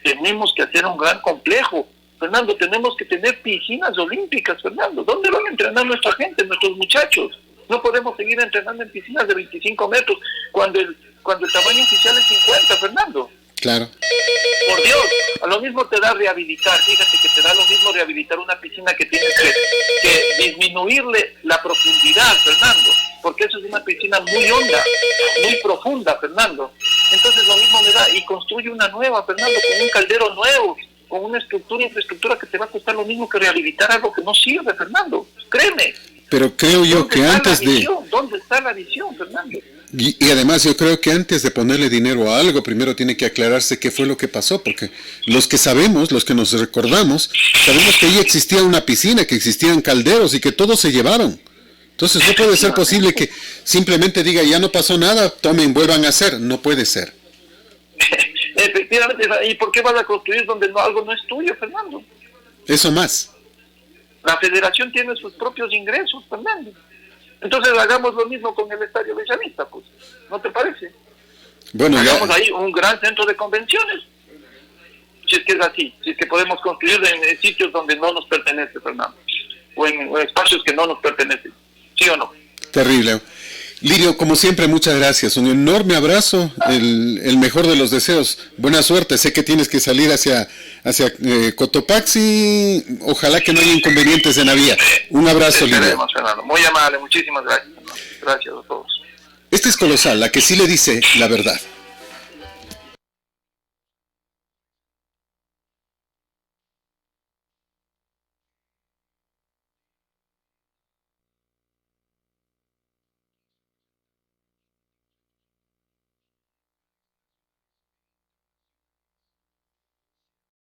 Tenemos que hacer un gran complejo, Fernando, tenemos que tener piscinas olímpicas, Fernando. ¿Dónde van a entrenar nuestra gente, nuestros muchachos? No podemos seguir entrenando en piscinas de 25 metros cuando el tamaño oficial es 50, Fernando. Claro. Por Dios, a lo mismo te da rehabilitar, fíjate que te da lo mismo rehabilitar una piscina que tienes que disminuirle la profundidad, Fernando, porque eso es una piscina muy honda, muy profunda, Fernando. Entonces lo mismo me da, y construye una nueva, Fernando, con un caldero nuevo, con una infraestructura que te va a costar lo mismo que rehabilitar algo que no sirve, Fernando, créeme. Pero creo yo que antes de... ¿Dónde está la visión, Fernando? Y además yo creo que antes de ponerle dinero a algo, primero tiene que aclararse qué fue lo que pasó, porque los que sabemos, los que nos recordamos, sabemos que ahí existía una piscina, que existían calderos y que todos se llevaron. Entonces no puede ser posible que simplemente diga ya no pasó nada, tomen, vuelvan a hacer. No puede ser. Efectivamente, ¿y por qué vas a construir donde algo no es tuyo, Fernando? Eso más. La federación tiene sus propios ingresos, Fernando. Entonces hagamos lo mismo con el Estadio Bellavista, pues. ¿No te parece? Bueno, hagamos ahí un gran centro de convenciones. Si es que es así, si es que podemos construir en sitios donde no nos pertenece, Fernando, o en espacios que no nos pertenecen, ¿sí o no? Terrible. Lirio, como siempre, muchas gracias. Un enorme abrazo, el mejor de los deseos. Buena suerte. Sé que tienes que salir hacia Cotopaxi. Ojalá que no haya inconvenientes en la vía. Un abrazo, Lirio. Fernando. Muy amable, muchísimas gracias. Gracias a todos. Este es Colosal, la que sí le dice la verdad.